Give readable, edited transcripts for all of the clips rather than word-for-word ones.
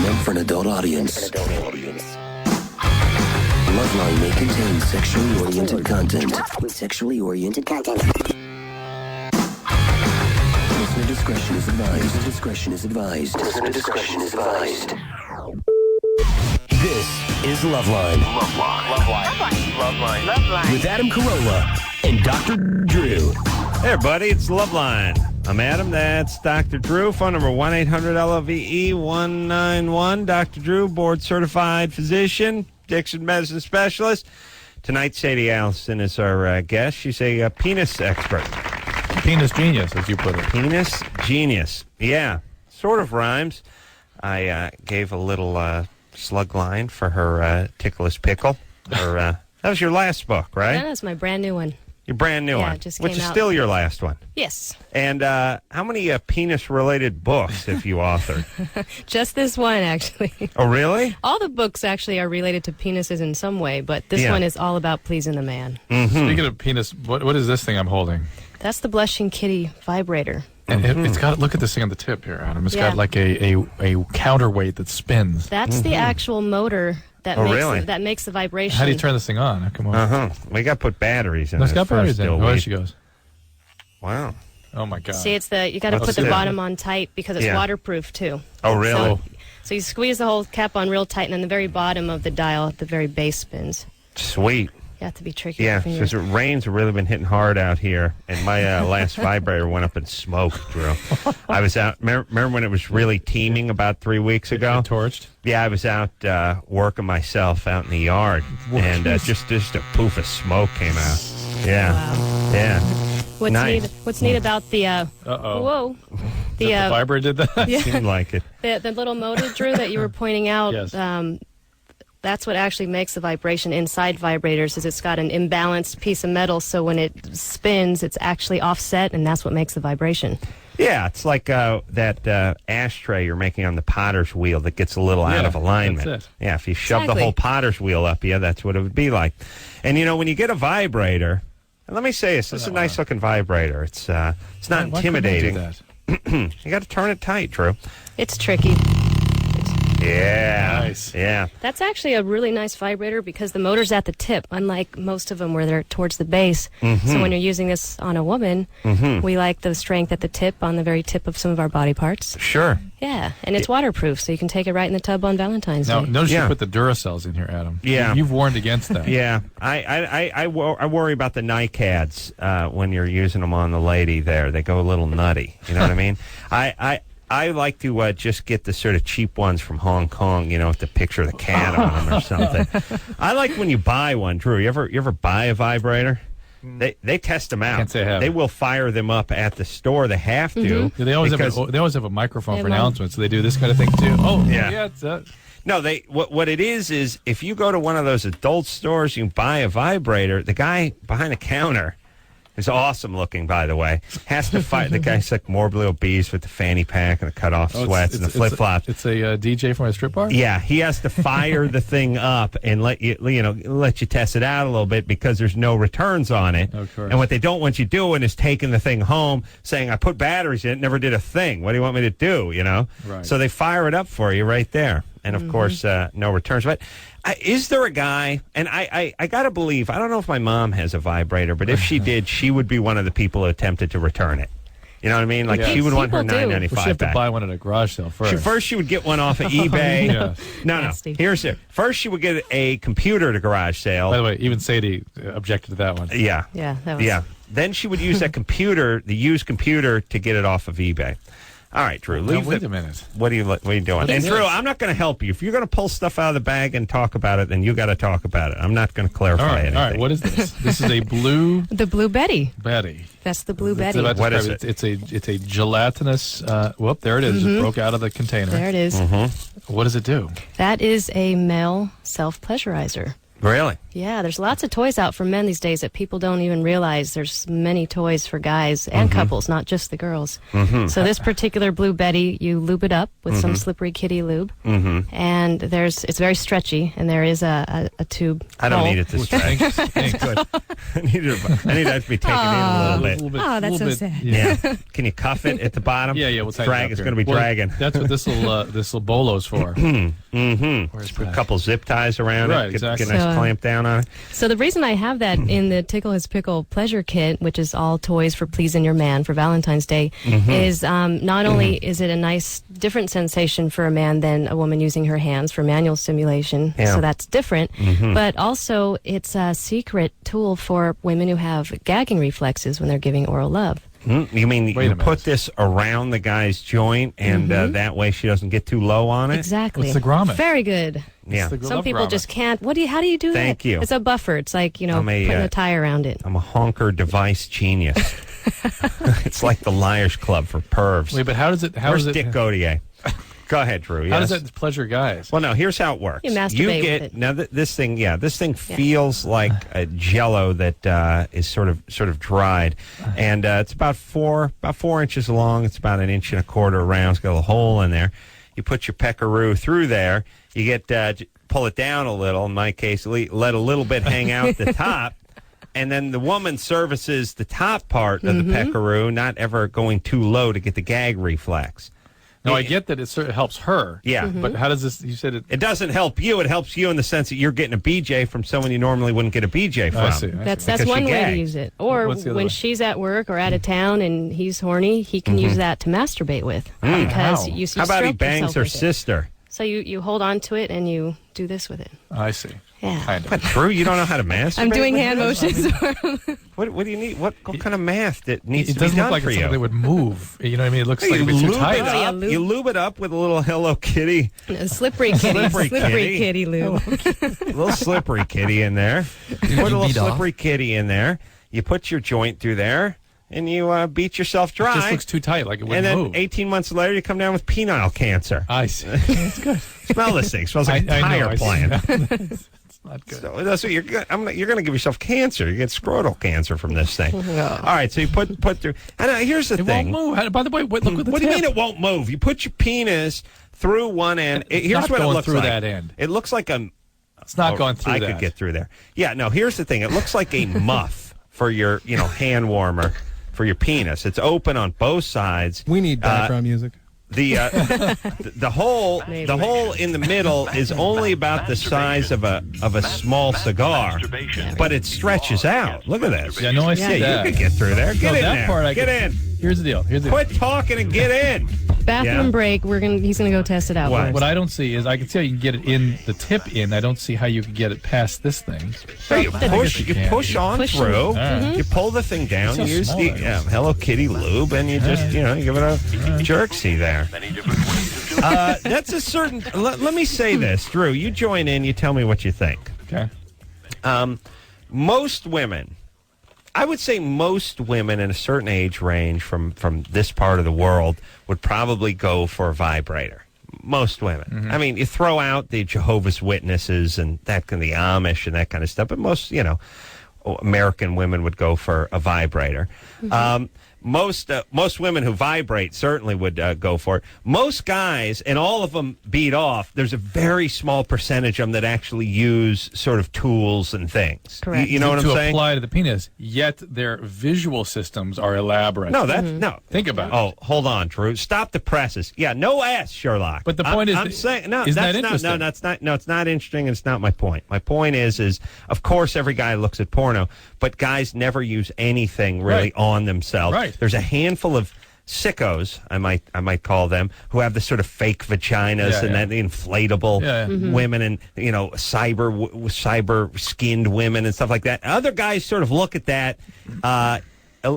meant for an adult audience. Loveline may contain sexually oriented content. Listener discretion is advised. Listener discretion is advised. This is Loveline. Loveline. With Adam Carolla and Dr. Drew. Hey, everybody, it's Loveline. I'm Adam, that's Dr. Drew. Phone number 1-800-LOVE-191. Dr. Drew, board-certified physician, addiction medicine specialist. Tonight, Sadie Allison is our guest. She's a penis expert. Penis genius, as you put it. Penis genius. Yeah, sort of rhymes. I gave a little slug line for her Ticklish Pickle. That was your last book, right? Yeah, that's my brand new one. Your brand new one, just which came is out. still your last one. Yes. And how many penis-related books have you authored? Just this one, actually. Oh, really? All the books actually are related to penises in some way, but this one is all about pleasing the man. Mm-hmm. Speaking of penis, what is this thing I'm holding? That's the Blushing Kitty Vibrator. And it's got, look at this thing on the tip here, Adam. It's got like a counterweight that spins. That's the actual motor that that makes the vibration. How do you turn this thing on? Come on. We got to put batteries in It's it. got batteries in it. Oh, there she goes. Wow. Oh, my God. See, you got to put the bottom on tight because it's waterproof, too. Oh, really? So you squeeze the whole cap on real tight, and then the very bottom of the dial at the very base spins. Sweet. You have to be tricky. Yeah, because the rains have really been hitting hard out here, and my last vibrator went up in smoke, Drew. I was out. Remember when it was really teeming about 3 weeks ago? Torched? Yeah, I was out working myself out in the yard, and just a poof of smoke came out. Yeah, wow. Yeah. What's neat about the whoa, the vibrator did that? Yeah. Seemed like it. The little motor, Drew, that you were pointing out. Yes. That's what actually makes the vibration inside vibrators. Is it's got an imbalanced piece of metal, so when it spins, it's actually offset, and that's what makes the vibration. Yeah, it's like that ashtray you're making on the potter's wheel that gets a little out of alignment. That's it. Yeah, if you shove the whole potter's wheel up, that's what it would be like. And when you get a vibrator, and let me say this is a nice-looking vibrator. It's not intimidating. Why couldn't I do that? You got to turn it tight, Drew. It's tricky. Yeah. Nice. Yeah. That's actually a really nice vibrator because the motor's at the tip, unlike most of them where they're towards the base. So when you're using this on a woman, we like the strength at the tip, on the very tip of some of our body parts. Sure. Yeah, and it's waterproof, so you can take it right in the tub on Valentine's Day. Now, notice you put the Duracells in here, Adam. Yeah. You've warned against that. Yeah. I worry about the NICADs when you're using them on the lady there. They go a little nutty. You know what I mean? I like to just get the sort of cheap ones from Hong Kong, with the picture of the cat on them or something. I like when you buy one, Drew. You ever buy a vibrator? They test them out. Can't say I have. They will fire them up at the store. They have to. Yeah, they always have a microphone for announcements, so they do this kind of thing too. Oh, yeah. It's No, what it is if you go to one of those adult stores, you buy a vibrator. The guy behind the counter, who's awesome looking, by the way, has to fight. The guy's like morbidly obese with the fanny pack and the cut-off sweats and the flip-flops. It's a DJ from a strip bar? Yeah, he has to fire the thing up and let you test it out a little bit because there's no returns on it. Of course. And what they don't want you doing is taking the thing home, saying, I put batteries in it, never did a thing. What do you want me to do, Right. So they fire it up for you right there. And, of course, no returns. But is there a guy, and I got to believe, I don't know if my mom has a vibrator, but if she did, she would be one of the people who attempted to return it. You know what I mean? Like, she would want her $9.95 Well, she have to back. buy one at a garage sale first. First, she would get one off of eBay. Yeah. No. Here's it. First, she would get a computer at a garage sale. By the way, even Sadie objected to that one. Yeah. Yeah. That was... Yeah. Then she would use that computer, the used computer, to get it off of eBay. All right, Drew. Wait a minute. What are you doing? And Drew, I'm not going to help you. If you're going to pull stuff out of the bag and talk about it, then you got to talk about it. I'm not going to clarify anything. All right. What is this? This is a blue. The Blue Betty. Betty. That's the Blue Betty. What is it? It's a gelatinous. There it is. It broke out of the container. There it is. What does it do? That is a male self-pleasurizer. Really? Yeah, there's lots of toys out for men these days that people don't even realize. There's many toys for guys and couples, not just the girls. So this particular Blue Betty, you lube it up with some Slippery Kitty lube, and it's very stretchy, and there is a tube. I don't need it to stretch. Thanks. I need that to be taken in a little bit. Oh, that's so sad. Yeah. Can you cuff it at the bottom? Yeah. We'll tighten drag. it It's up going to be dragging. That's what this little bolo's for. Just put a couple zip ties around Right, it. exactly. Get a nice So, clamp down on it. So the reason I have that in the Tickle His Pickle Pleasure Kit, which is all toys for pleasing your man for Valentine's Day, is not only is it a nice different sensation for a man than a woman using her hands for manual stimulation, so that's different, but also it's a secret tool for women who have gagging reflexes when they're giving oral love. You mean you put this around the guy's joint, and that way she doesn't get too low on it? Exactly. What's the grommet? Very good. Yeah. Some people just can't. How do you do that? Thank you. It's a buffer. It's like, putting a tie around it. I'm a honker device genius. It's like the Liars Club for pervs. Wait, but where's Dick Gaudier? Go ahead, Drew. Yes. How does that pleasure guys? Well, no. Here's how it works. You masturbate with it. Now this thing feels like a Jello that is sort of dried, and it's about 4 inches long. It's about 1.25 inches around. It's got a hole in there. You put your peckaroo through there. You get pull it down a little. In my case, let a little bit hang out the top. And then the woman services the top part of the peckaroo, not ever going too low to get the gag reflex. No, I get that it sort of helps her. Yeah. But how does this, you said it... It doesn't help you. It helps you in the sense that you're getting a BJ from someone you normally wouldn't get a BJ from. I see. That's Because one she way to gags. use it. Or What's the other when way? she's at work or out of town and he's horny, he can use that to masturbate with. Because How? you How about he stroke bangs yourself her with it. sister? So you hold on to it and you do this with it. I see. Yeah. Kind of. What, Drew? You don't know how to masturbate? I'm doing with hand this? motions. What do you need? What kind of math that needs It to be doesn't done look like for it's you? something that would move. You know what I mean? It looks like You it'd be too lube it tight. up. lube. You lube it up with a little Hello Kitty, Slippery kitty. Slippery kitty. kitty lube. a little slippery kitty in there. You put a little slippery kitty in there. You put your joint through there, and you beat yourself It dry. just looks too tight, like it and wouldn't then move. 18 months later, you come down with penile cancer. I see. It's good. Smell this thing. It smells like a I know, tire I see. plant. It's not good. So that's what you're going to give yourself cancer. You get scrotal cancer from this thing. All right, so you put through. And here's the It thing. won't move. By the way, look at the What do you tip. mean it won't move? You put your penis through one end. It's Here's not what it going looks through like. that end. It looks like a. It's not going through I that. could get through there. Yeah, no, here's the thing. It looks like a muff for your, hand warmer for your penis. It's open on both sides. We need background music. The hole in the middle is only about the size of a small cigar, but it stretches out. Look at this. Yeah, no, I see that. You could get through there. Get in that there. part I Get could- in. Here's the deal. Quit talking and get in. Bathroom Yeah. break. He's gonna go test it out. What? first. What I don't see is I can see how you can get it in the tip in. I don't see how you can get it past this thing. So you push, you can. on Push through. right. You pull the thing down. It's so You use small, the I guess. Hello Kitty lube, and you just you give it a jerksy there. That's a certain. Let me say this, Drew. You join in. You tell me what you think. Okay. Most women, I would say most women in a certain age range from this part of the world would probably go for a vibrator. Most women. I mean, you throw out the Jehovah's Witnesses and the Amish and that kind of stuff, but most, American women would go for a vibrator. Most women who vibrate certainly would go for it. Most guys, and all of them beat off, there's a very small percentage of them that actually use sort of tools and things. Correct. You know what I'm to saying? apply to the penis, yet their visual systems are elaborate. No, that's no. Think about it. Oh, hold on, Drew. Stop the presses. Yeah, no ass, Sherlock. But the point is I'm that- saying no. isn't That's that not. interesting? No, that's not. No, it's not interesting, and it's not my point. My point is of course every guy looks at porno, but guys never use anything really Right. on themselves. Right. There's a handful of sickos, I might call them, who have the sort of fake vaginas Yeah, and yeah. then the inflatable Yeah, yeah. women and cyber skinned women and stuff like that. Other guys sort of look at that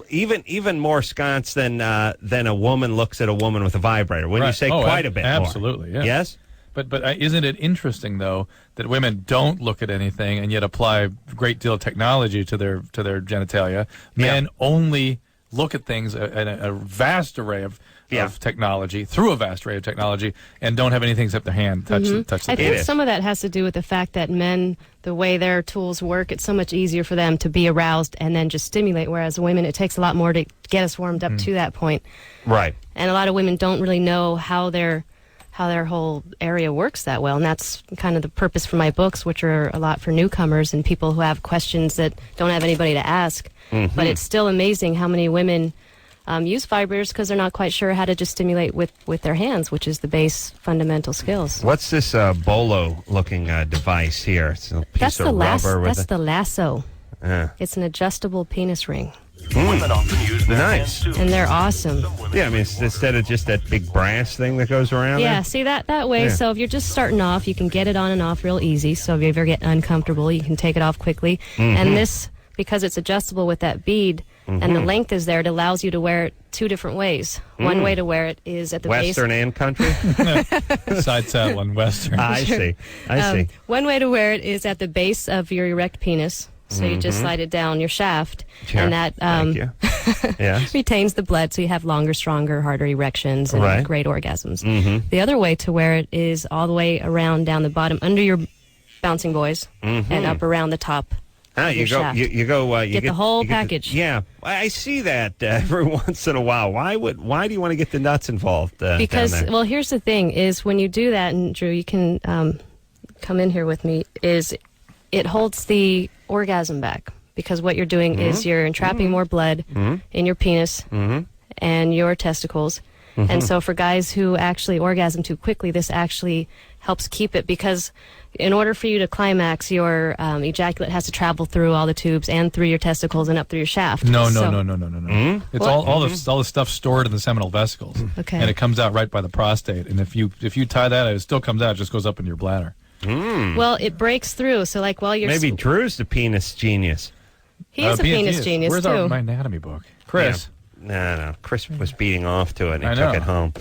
even more sconce than a woman looks at a woman with a vibrator. Wouldn't you Right. say Oh, quite a bit more? absolutely, yeah. Yes? But isn't it interesting though that women don't look at anything and yet apply a great deal of technology to their genitalia? Men only look at things in a vast array of technology through a vast array of technology and don't have anything except their hand touch the I think is. some of that has to do with the fact that men, the way their tools work, it's so much easier for them to be aroused and then just stimulate, whereas women, it takes a lot more to get us warmed up to that point. Right. And a lot of women don't really know how their how their whole area works that well. And that's kind of the purpose for my books, which are a lot for newcomers and people who have questions that don't have anybody to ask. Mm-hmm. But it's still amazing how many women use vibrators because they're not quite sure how to just stimulate with their hands, which is the base fundamental skills. What's this bolo-looking device here? It's a piece of rubber. That's the lasso. Yeah. It's an adjustable penis ring. Women often use their Nice. hands, too. And they're awesome. Yeah, I mean, it's instead of just that big brass thing that goes around Yeah, there? see that way. Yeah. So if you're just starting off, you can get it on and off real easy. So if you ever get uncomfortable, you can take it off quickly. Mm-hmm. And this, because it's adjustable with that bead and the length is there, it allows you to wear it two different ways. One way to wear it is at the Western base. and country? Side saddle and Western. I see. I see. One way to wear it is at the base of your erect penis. So you just slide it down your shaft, Sure. and that Thank you. Yes. retains the blood, so you have longer, stronger, harder erections and Right. great orgasms. The other way to wear it is all the way around down the bottom under your bouncing boys and up around the top. Ah, of you your go. shaft. You go. You Get the whole you get package. Yeah, I see that every once in a while. Why do you want to get the nuts involved? Because, down there? well, here's the thing: is when you do that, and Drew, you can come in here with me. Is it holds the orgasm back because what you're doing is you're entrapping more blood in your penis and your testicles. And so for guys who actually orgasm too quickly, this actually helps keep it because in order for you to climax, your ejaculate has to travel through all the tubes and through your testicles and up through your shaft. No. Hmm? It's What? all the stuff stored in the seminal vesicles, Okay. and it comes out right by the prostate. And if you tie that, it still comes out. It just goes up in your bladder. Well, it breaks through. So like while you're Maybe Drew's the penis genius. he's a penis genius Where's too. my anatomy book, Chris? No. Chris was beating off to it and I he took know. it home.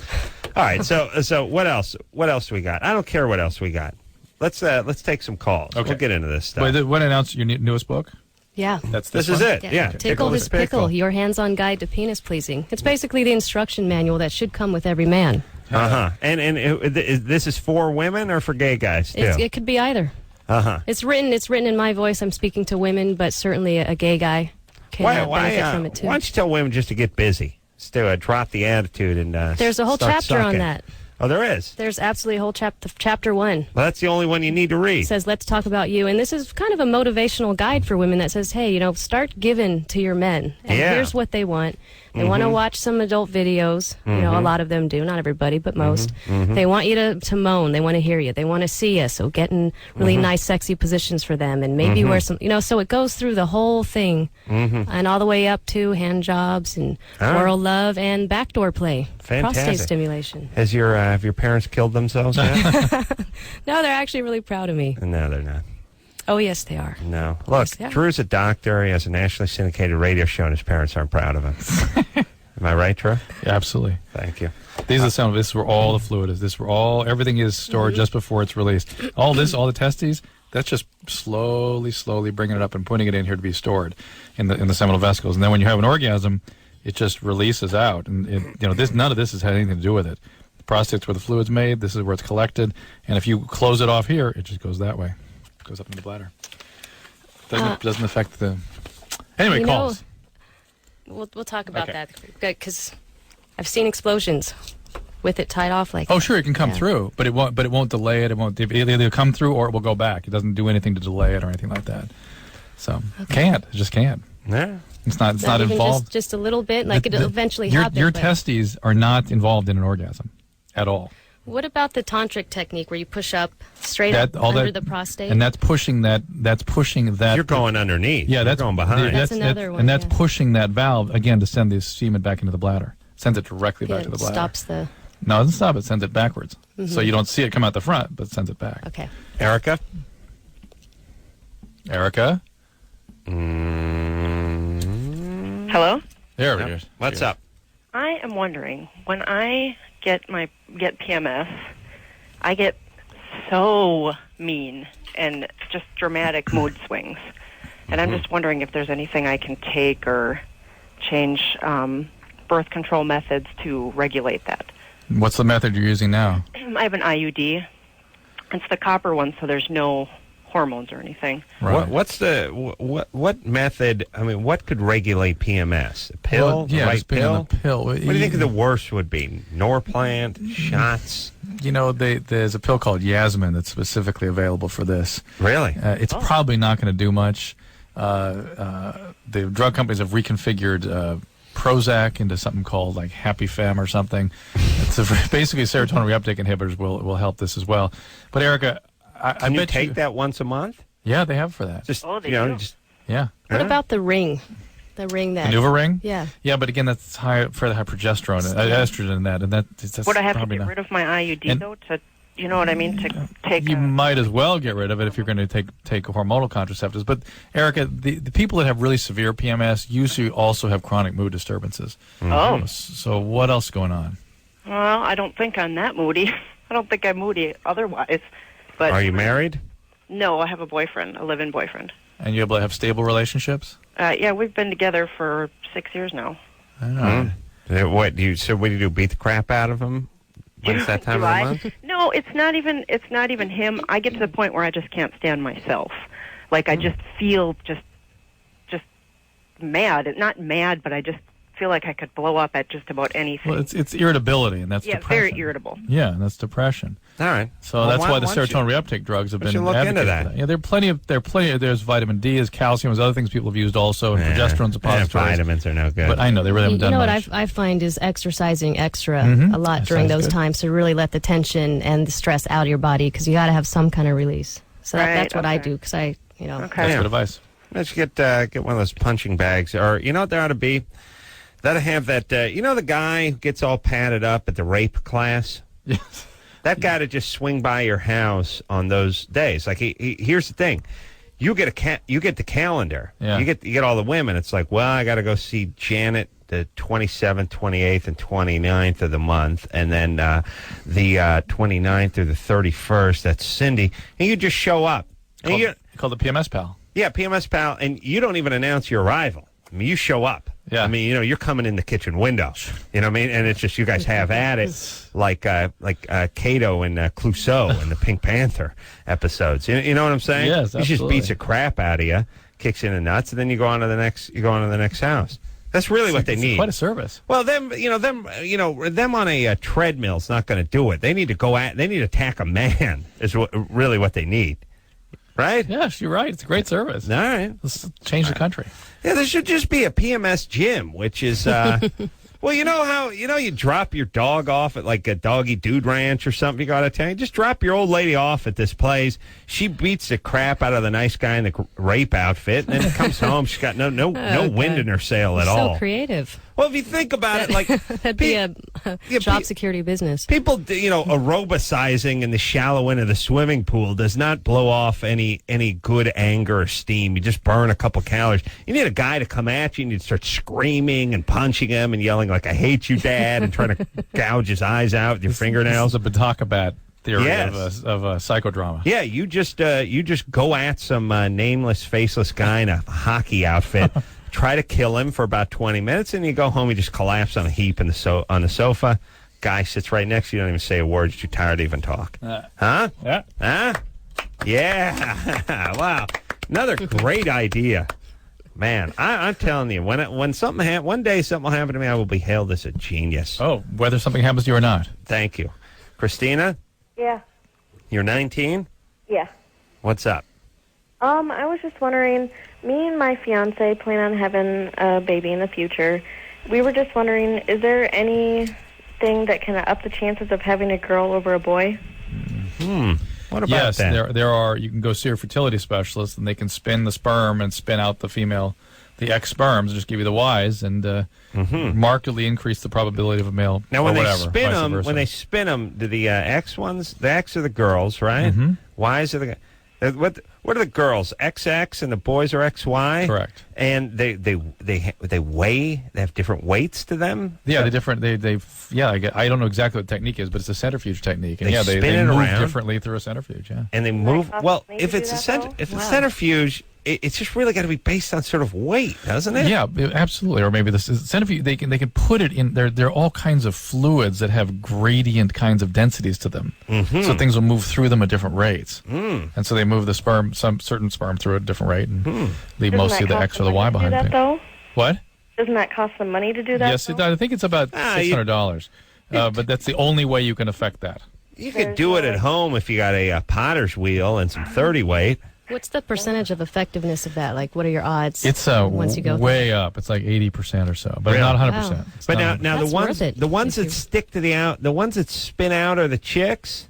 All right. So what else? What else we got? I don't care what else we got. Let's take some calls. Okay. We'll get into this stuff. Wait, what announced your newest book? Yeah. That's this this is one? it. Yeah. Tickle this pickle, your hands-on guide to penis pleasing. It's basically the instruction manual that should come with every man. And this is for women or for gay guys too? It could be either. It's written in my voice. I'm speaking to women, but certainly a gay guy can benefit from it too. Why don't you tell women just to get busy, just to drop the attitude and There's a whole start chapter on sucking? that. Oh, there is. There's absolutely a whole chapter 1. Well, that's the only one you need to read. Says, let's talk about you. And this is kind of a motivational guide for women that says, hey, start giving to your men. And Yeah. here's what they want. They want to watch some adult videos. A lot of them do. Not everybody, but most. They want you to moan. They want to hear you. They want to see you. So get in really nice, sexy positions for them. And maybe wear some, so it goes through the whole thing. And all the way up to hand jobs and oral love and backdoor play. Fantastic. Prostate stimulation. Have your parents killed themselves yet? No, they're actually really proud of me. No, they're not. Oh, yes, they are. No. Look, Yes, they are. Drew's a doctor. He has a nationally syndicated radio show, and his parents aren't proud of him. Am I right, Drew? Yeah, absolutely. Thank you. These are the sound. This is where all the fluid is. This is where everything is stored just before it's released. All the testes. That's just slowly bringing it up and putting it in here to be stored in the seminal vesicles. And then when you have an orgasm, it just releases out. And none of this has had anything to do with it. The prostate's where the fluid's made. This is where it's collected. And if you close it off here, it just goes that way. It goes up in the bladder. Doesn't affect the. Anyway, calls. We'll talk about Okay. that because I've seen explosions with it tied off like. Oh, sure, it can come Yeah. through, but it won't. But it won't delay it. It won't either come through or it will go back. It doesn't do anything to delay it or anything like that. So can't. It just can't. Yeah. It's not. It's not even involved. just a little bit. Like it'll eventually your happen. your but testes are not involved in an orgasm at all. What about the tantric technique where you push up straight up under the prostate? And that's pushing that. That's pushing that. You're going underneath. Yeah, You're that's going behind. That's another one, and that's yeah. pushing that valve again to send the semen back into the bladder. Sends it directly back Yeah, to the it bladder. stops the. No, it doesn't stop. It sends it backwards. So you don't see it come out the front, but it sends it back. Okay. Erica? Erica? Hello? There Yep. it is. What's up? I am wondering, when I get PMS, I get so mean and just dramatic mood swings. And I'm just wondering if there's anything I can take or change birth control methods to regulate that. What's the method you're using now? I have an IUD. It's the copper one, so there's no hormones or anything. Right. What method? I mean, what could regulate PMS? A pill? Well, yeah, the right just being on pill? a pill. What do you think the worst would be? Norplant, shots? There's a pill called Yasmin that's specifically available for this. Really? It's probably not going to do much. The drug companies have reconfigured Prozac into something called like Happy Fem or something. Basically, serotonin reuptake inhibitors will help this as well. But Erica, I Can you bet take that once a month? Yeah, they have for that. Just Oh, they do. Yeah. What about the ring? The ring that. Maneuver ring? Yeah. Yeah, but again, that's fairly high progesterone, estrogen in that, and that's Would I have to probably get not. rid of my IUD though? To, you know what I mean? To take. You might as well get rid of it if you're going to take hormonal contraceptives. But Erica, the people that have really severe PMS usually also have chronic mood disturbances. Oh. So what else is going on? Well, I don't think I'm that moody. I don't think I'm moody otherwise. But Are you married? No, I have a boyfriend, a live-in boyfriend. And you able to have stable relationships? Yeah, we've been together for 6 years now. What do you do? Beat the crap out of him? When's that time Do of the I? month? No, it's not even him. I get to the point where I just can't stand myself. Like I just feel just mad. Not mad, but I just feel like I could blow up at just about anything. Well, it's irritability, and that's yeah, depression. very irritable. Yeah, and that's depression. All right. So that's why the serotonin reuptake drugs have why been don't you look into advocated for that? Yeah, there are plenty. There's vitamin D, there's calcium, there's other things people have used also, and progesterone suppositories. Vitamins are no good. But I know they really haven't done You know much. what I find is exercising extra Mhm. a lot during Exercise those good. times to really let the tension and the stress out of your body because you got to have some kind of release. So Right, that's what I okay. do because I. That's Yeah. good advice. Let's get one of those punching bags, or you know what there ought to be? That have that. The guy who gets all padded up at the rape class. Yes. That guy to just swing by your house on those days. Like here's the thing, you get the calendar. Yeah. You get all the women. It's like, well, I got to go see Janet the 27th, 28th, and 29th of the month, and then the 29th through the 31st. That's Cindy, and you just show up. And Called the PMS pal. Yeah, PMS pal, and you don't even announce your arrival. I mean, you show up. Yeah. I mean, you're coming in the kitchen window. You know what I mean? And it's just you guys have at it like Kato and Clouseau in the Pink Panther episodes. You know what I'm saying? Yes, He just absolutely. beats the crap out of you, kicks you in the nuts, and then you go on to the next house. That's really what they It's need. quite a service. Well, them on a treadmill's not going to do it. They need to attack a man. Is really what they need. Right? Yes, you're right. It's a great service. All right. Let's change the country. Yeah, there should just be a PMS gym, which is, well, you know how, you drop your dog off at like a Doggy Dude Ranch or something, you got to tell you, just drop your old lady off at this place. She beats the crap out of the nice guy in the rape outfit, and then comes home. She's got no wind in her sail at all. So creative. Well, if you think about it, like That'd be a job security business. people, aerobicizing in the shallow end of the swimming pool does not blow off any good anger or steam. You just burn a couple calories. You need a guy to come at you, and you start screaming and punching him and yelling like, "I hate you, Dad," and trying to gouge his eyes out with your fingernails. This is the Bataka theory Yes. of a psychodrama. Yeah, you just go at some nameless, faceless guy in a hockey outfit. Try to kill him for about 20 minutes, and you go home. You just collapse on a heap on the sofa. Guy sits right next to you. You don't even say a word. You're too tired to even talk. Huh? Yeah. Huh? Yeah. Wow. Another great idea. Man, I'm telling you, when something one day something will happen to me, I will be hailed as a genius. Oh, whether something happens to you or not. Thank you. Christina, Yeah. you're 19? Yeah. What's up? I was just wondering, me and my fiance plan on having a baby in the future. We were just wondering, is there anything that can up the chances of having a girl over a boy? What about Yes, that? there are. You can go see a fertility specialist, and they can spin the sperm and spin out the female, the X sperms, and just give you the Ys, and markedly increase the probability of a male. Now, when or they whatever, spin vice them, versa. do the X ones? The X are the girls, right? Ys are the what are the girls? XX and the boys are XY. Correct. And they weigh. They have different weights to them. Yeah, they're different. I don't know exactly what the technique is, but it's a centrifuge technique, and They they spin it move around. differently through a centrifuge. Yeah. And they move. cost Well, money if to it's do a that, though? it's a centrifuge, it's just really got to be based on sort of weight, doesn't it? Yeah, absolutely. Or maybe the centrifuge. They can put it in. There are all kinds of fluids that have gradient kinds of densities to them, so things will move through them at different rates. And so they move the sperm, some certain sperm, through at a different rate, and leave Doesn't mostly that the cost X or some the Y money to do behind. that, things. though? What? Doesn't that cost some money to do that? Yes, it though? does. I think it's about $600. But that's the only way you can affect that. You could do it at home if you got a potter's wheel and some 30 weight. What's the percentage of effectiveness of that? Like, what are your odds? It's once you go way up. It's like 80% or so, but Really? not 100%. Wow. It's But not now 100%. the ones that stick to the ones that spin out are the chicks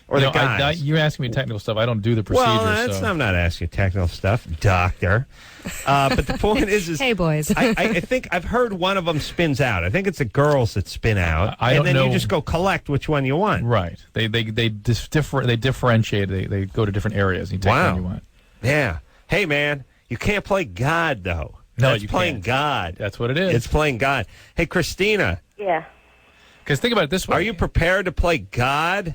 or the guys. You're asking me technical stuff. I don't do the procedure. Well, I'm not asking you technical stuff, doctor. But the point is Hey, boys. I think I've heard one of them spins out. I think it's the girls that spin out, I and don't then know. you just go collect which one you want. Right. They differentiate. They go to different areas. And you take Wow. one you want. Yeah. Hey, man, you can't play God though. No, That's you playing can't. God. That's what it is. It's playing God. Hey, Christina, Yeah. Because think about it this way. are you prepared to play God?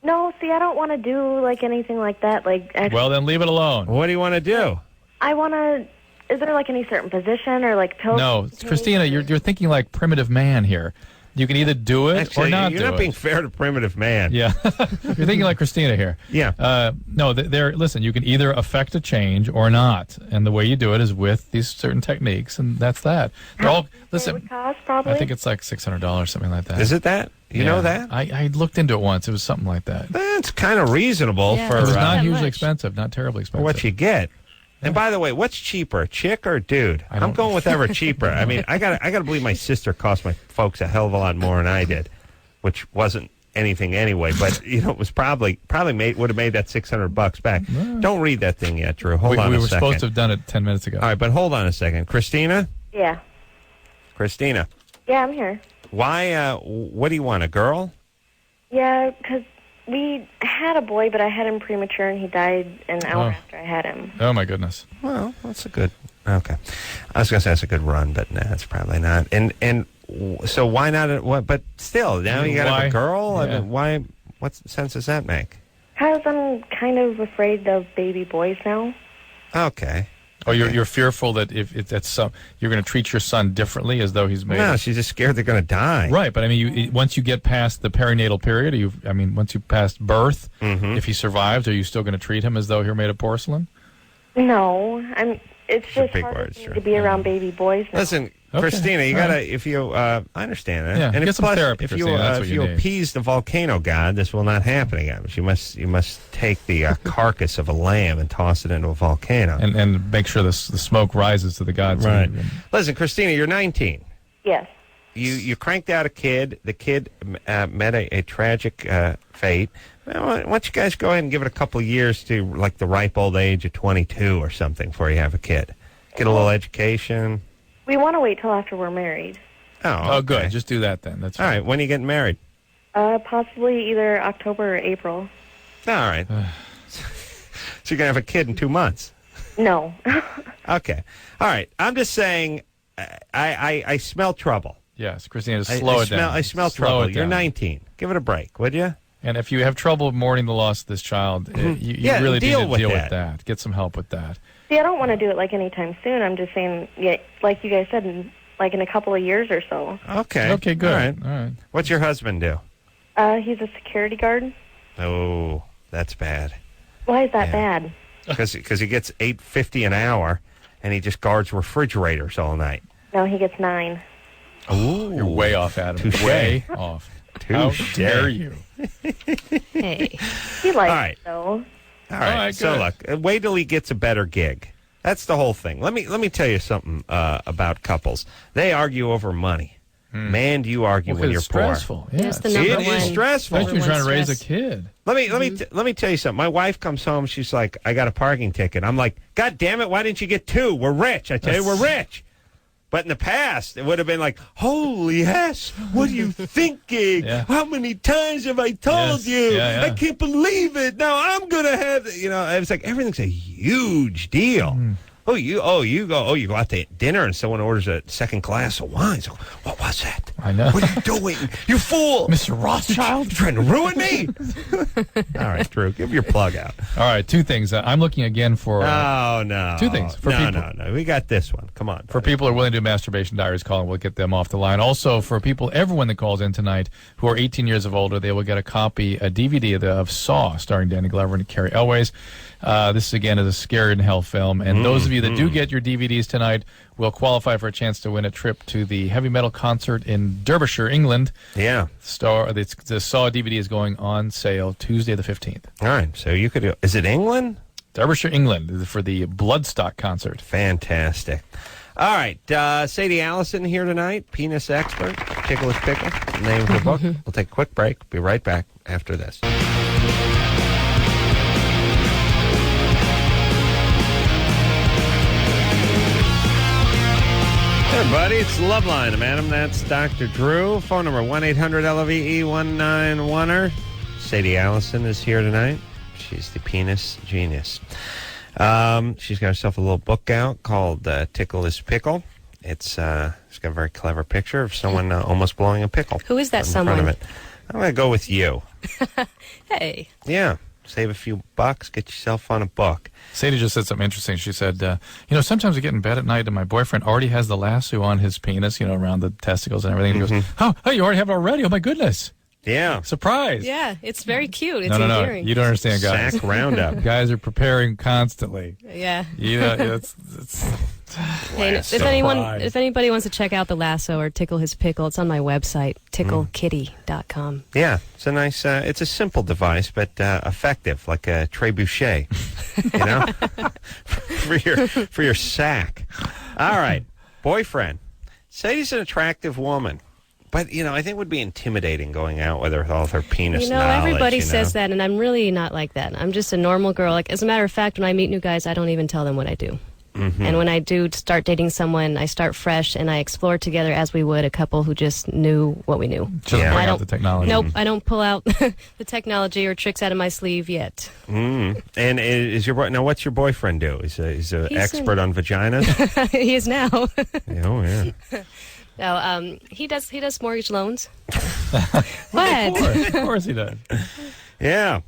No, see, I don't want to do like anything like that. Like, actually, Well, then leave it alone. What do you want to do? I want to. Is there like any certain position or like pills? No, Christina, you're thinking like primitive man here. You can either do it Actually, or not you're do not it. being fair to primitive man. Yeah, you're thinking like Christina here. Yeah. No, listen, you can either affect a change or not, and the way you do it is with these certain techniques, and that's that. They're all It listen. would cost probably. I think it's like $600, something like that. Is it that? You know that? I looked into it once. It was something like that. That's kind of reasonable Yeah. for It was Not not that hugely much. expensive, not terribly expensive. for what you get. And by the way, what's cheaper, chick or dude? I I'm don't- going with ever cheaper. I mean, I got to believe my sister cost my folks a hell of a lot more than I did, which wasn't anything anyway. But you know, it was probably would have made that $600 back. Don't read that thing yet, Drew. Hold on we a were second. supposed to have done it 10 minutes ago. All right, but hold on a second, Christina. Yeah. Christina, Yeah, I'm here. why? What do you want? A girl? Yeah, because we had a boy, but I had him premature, and he died an hour after I had him. Oh my goodness. Well, that's a good. Okay, I was going to say that's a good run, but no, it's probably not. And so why not? What? But still, now you got to have Why? a girl. I Yeah. mean, why? What sense does that make? Because I'm kind of afraid of baby boys now. Okay. Oh, you're fearful that if that's some, you're going to treat your son differently as though he's made. No, she's just scared they're going to die. Right, but I mean, once you get past the perinatal period, once you pass birth, Mm-hmm. if he survives, are you still going to treat him as though you're made of porcelain? No, it's Those are just big hard words, for me sure. to be around baby boys now. Listen, Okay. Christina, you All gotta. right. If you, I understand that. Yeah, and get if some plus, therapy, if you, Christina, that's what if you you need. appease the volcano god, this will not happen again. But you must take the carcass of a lamb and toss it into a volcano. And make sure the smoke rises to the gods. Right. Listen, Christina, you're 19. Yes. You cranked out a kid. The kid met a tragic fate. Well, why don't you guys go ahead and give it a couple of years to like the ripe old age of 22 or something before you have a kid. Get a little education. We want to wait till after we're married. Oh, okay. good. Just do that then. That's All fine. right. When are you getting married? Possibly either October or April. All right. So you're going to have a kid in 2 months. No. Okay. All right. I'm just saying I smell trouble. Yes, Christina, just slow it down. I smell Slow trouble. it You're down. 19. Give it a break, would you? And if you have trouble mourning the loss of this child, you Yeah, really deal need to with deal that. with that. Get some help with that. See, I don't want to do it like anytime soon. I'm just saying, yeah, like you guys said, in a couple of years or so. Okay. Okay, good. All right. All right. What's your husband do? He's a security guard. Oh, that's bad. Why is that Yeah. bad? Because he gets $8.50 an hour, and he just guards refrigerators all night. No, he gets 9. Ooh, You're way off, Adam. Touche. Way off. How Touche. dare you? Hey. He likes All right. it, though. All right. right, So good. look, wait till he gets a better gig. That's the whole thing. Let me tell you something about couples. They argue over money. Man, do you argue Well, when 'cause you're it's poor? stressful. Yeah. That's the See, number it one. is stressful. Especially number trying to one raise a stress. kid. Let me tell you something. My wife comes home. She's like, I got a parking ticket. I'm like, God damn it! Why didn't you get 2? We're rich. I tell you, we're rich. But in the past, it would have been like, holy Hess, what are you thinking? Yeah. How many times have I told Yes. you? Yeah, yeah. I can't believe it. Now I'm gonna have, it's like everything's a huge deal. You go out to dinner and someone orders a second glass of wine. So, what was that? I know. What are you doing? You fool! Mr. Rothschild? You're trying to ruin me. All right, Drew, give your plug out. All right, 2 things. I'm looking again for Oh, no. 2 things for no, people. No. We got this one. Come on. For buddy. people who are willing to do masturbation diaries, call and we'll get them off the line. Also, for people, everyone that calls in tonight who are 18 years of older, they will get a DVD of Saw, starring Danny Glover and Carrie Elways. This, again, is a Scared in Hell film. And those of you that do get your DVDs tonight will qualify for a chance to win a trip to the heavy metal concert in Derbyshire, England. Yeah. The Saw DVD is going on sale Tuesday the 15th. All right. So you could. Is it England? Derbyshire, England, for the Bloodstock concert. Fantastic. All right. Sadie Allison here tonight, penis expert, Ticklish Pickle, the name of her book. We'll take a quick break. Be right back after this. Hey, everybody, it's Loveline, madam. That's Dr. Drew. Phone number 1-800-LOVE-191-er. Sadie Allison is here tonight. She's the penis genius. She's got herself a little book out called Tickle is Pickle. It's got a very clever picture of someone almost blowing a pickle. Who is that in someone? front of it. I'm going to go with you. Hey. Yeah. Save a few bucks, get yourself on a book. Sadie just said something interesting. She said, sometimes I get in bed at night and my boyfriend already has the lasso on his penis, around the testicles and everything. And he goes, oh, you already have it already? Oh, my goodness. Yeah. Surprise. Yeah, it's very cute. It's No. endearing. You don't understand, guys. Sack roundup. Guys are preparing constantly. Yeah. It's Hey, if anybody wants to check out the lasso or tickle his pickle, it's on my website, ticklekitty.com. Yeah, it's a nice, it's a simple device, but effective, like a trebuchet, for your sack. All right, boyfriend. Sadie's an attractive woman. But, I think it would be intimidating going out with her with all of her penis knowledge. Everybody says that, and I'm really not like that. I'm just a normal girl. Like, as a matter of fact, when I meet new guys, I don't even tell them what I do. And when I do start dating someone, I start fresh, and I explore together as we would a couple who just knew what we knew. Just bring out the technology. Nope, I don't pull out the technology or tricks out of my sleeve yet. And is now? What's your boyfriend do? He's an expert on vaginas. He is now. Oh yeah. No, he does mortgage loans. What? Of course he does. Yeah.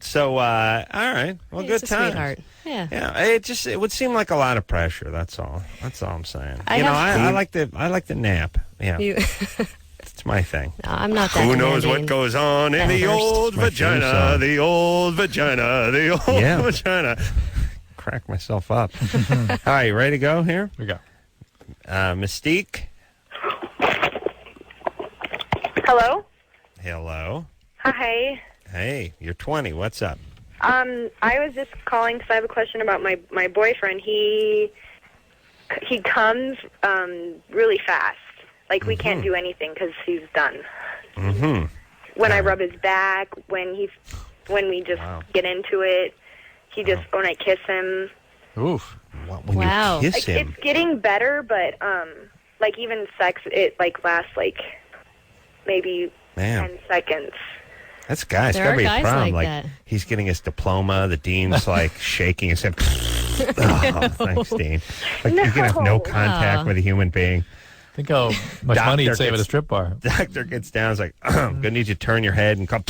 So, all right. Well, He's good a times. sweetheart. Yeah. Yeah. It would seem like a lot of pressure. That's all. That's all I'm saying. I like the nap. Yeah. It's my thing. No, I'm not that. Who knows demanding. what goes on in the First. old My theme vagina? song. The old vagina. The old vagina. Crack myself up. All right. You ready to go here? We go. Mystique. Hello? Hello. Hi. Hey, you're 20. What's up? I was just calling because I have a question about my boyfriend. He comes really fast. Like, we can't do anything because he's done. When I rub his back, when we just get into it, when I kiss him. Oof. When Wow. you kiss him. It's getting better, but, even sex, it, lasts, maybe 10 seconds. That's guys. There Gotta are be a guys problem. like that. He's getting his diploma. The dean's shaking his head. Oh, thanks, Dean. You can have no contact with a human being. Think how much money you'd save at a gets- strip bar. Doctor gets down. Is like, gonna need you to turn your head and come.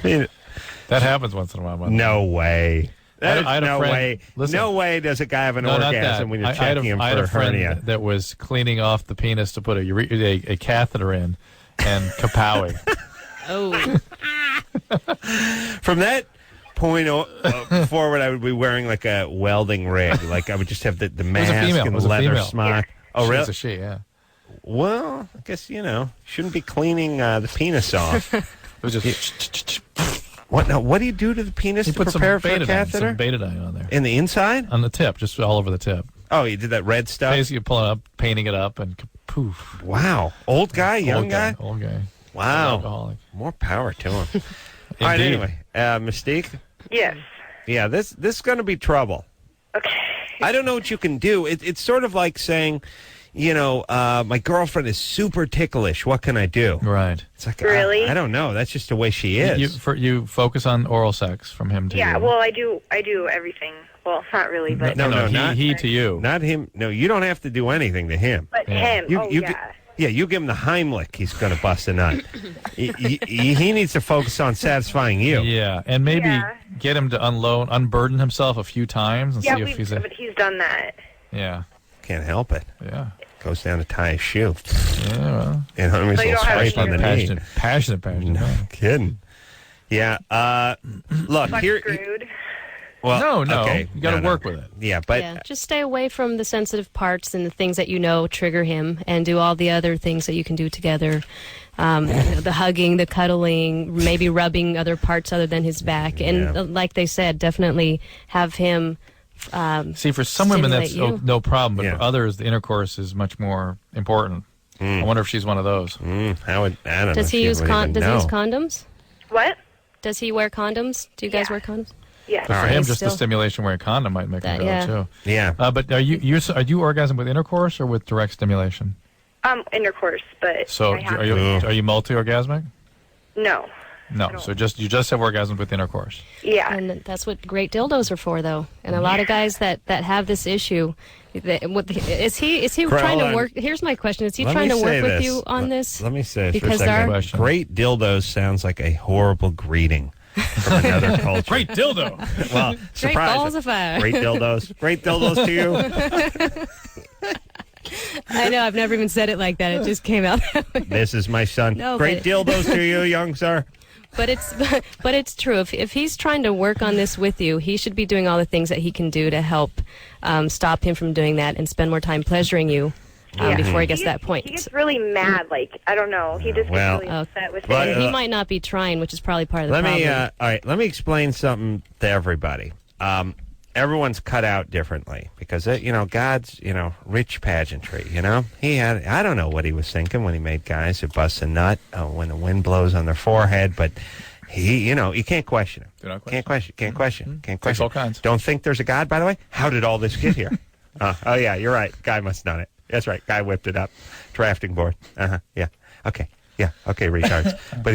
That happens once in a while. by the way. No way. I had a No friend- way. listen. No way does a guy have an No, not that. orgasm when you're I had checking him I had for a a friend hernia. that was cleaning off the penis to put a catheter in and kapowing. Oh. From that point forward, I would be wearing like a welding rig. Like I would just have the mask female. It and was a leather female. smock. Oh, She really? was a she, yeah. Well, I guess, shouldn't be cleaning the penis off. It was just What now? What do you do to the penis he to put some prepare for a betadine, catheter? on there. In the inside? On the tip, just all over the tip. Oh, you did that red stuff? Basically, you pull it up, painting it up, and poof. Wow. Old guy, young guy? Old guy. Wow. Alcoholic. More power to him. All right, Indeed. anyway. Mystique? Yes. Yeah, this is going to be trouble. Okay. I don't know what you can do. It's sort of like saying, my girlfriend is super ticklish. What can I do? Right. It's like, Really? I don't know. That's just the way she is. You focus on oral sex from him to Yeah, you. well, I do everything. Well, not really, but No, not- he to you. Not him. No, you don't have to do anything to him. him. You give him the Heimlich. He's going to bust a nut. he needs to focus on satisfying you. Yeah, and maybe Yeah. get him to unburden himself a few times and see if he's but he's done that. yeah, Can't help it. yeah, Goes down to tie his shoe. yeah. Well, And Henry's So you little don't have scrape on the knee. passionate. No kidding. Yeah. Look, I'm here. screwed. Well, No, okay. you got to No. work with it. Yeah, but Yeah, just stay away from the sensitive parts and the things that trigger him, and do all the other things that you can do together. The hugging, the cuddling, maybe rubbing other parts other than his back. And like they said, definitely have him See, for some women that's stimulate you. no problem, but Yeah. for others, the intercourse is much more important. I wonder if she's one of those. I don't know. Does if he you use would even does he use know. condoms? What? Does he wear condoms? Do you guys wear condoms? Yes. For All right. him, He's just the still- stimulation wearing a condom might make him That- go yeah. too. Yeah. But are you orgasm with intercourse or with direct stimulation? Intercourse, but So I have are you multi-orgasmic? no. No. So you just have orgasms with intercourse. Yeah. And that's what great dildos are for, though. And a lot of guys that have this issue, is he trying to Carolla, work? Here's my question: is he Let trying me to say work with this. you on this? Let me say this Because for a there second. are- Question. Great dildos sounds like a horrible greeting from another culture. Great dildo. Well, Great surprise. balls of fire. Great dildos. Great dildos to you. I know. I've never even said it like that. It just came out that way. This is my son. No, Great but- dildos to you, young sir. But it's true. If he's trying to work on this with you, he should be doing all the things that he can do to help stop him from doing that and spend more time pleasuring you before he gets to that point. He gets really mad. Like, I don't know. He just Well, gets really upset with but, it. And he might not be trying, which is probably part of the Let problem. me all right. Let me explain something to everybody. Everyone's cut out differently because God's rich pageantry. He had I don't know what he was thinking when he made guys who bust a nut when the wind blows on their forehead, but he you can't question him. Do not question. Can't question. Can't question. Can't Takes question. all kinds. Don't think there's a God. By the way, how did all this get here? Oh yeah, you're right. Guy must have done it. That's right. Guy whipped it up. Drafting board. Yeah. Okay. Yeah. Okay. Retards. But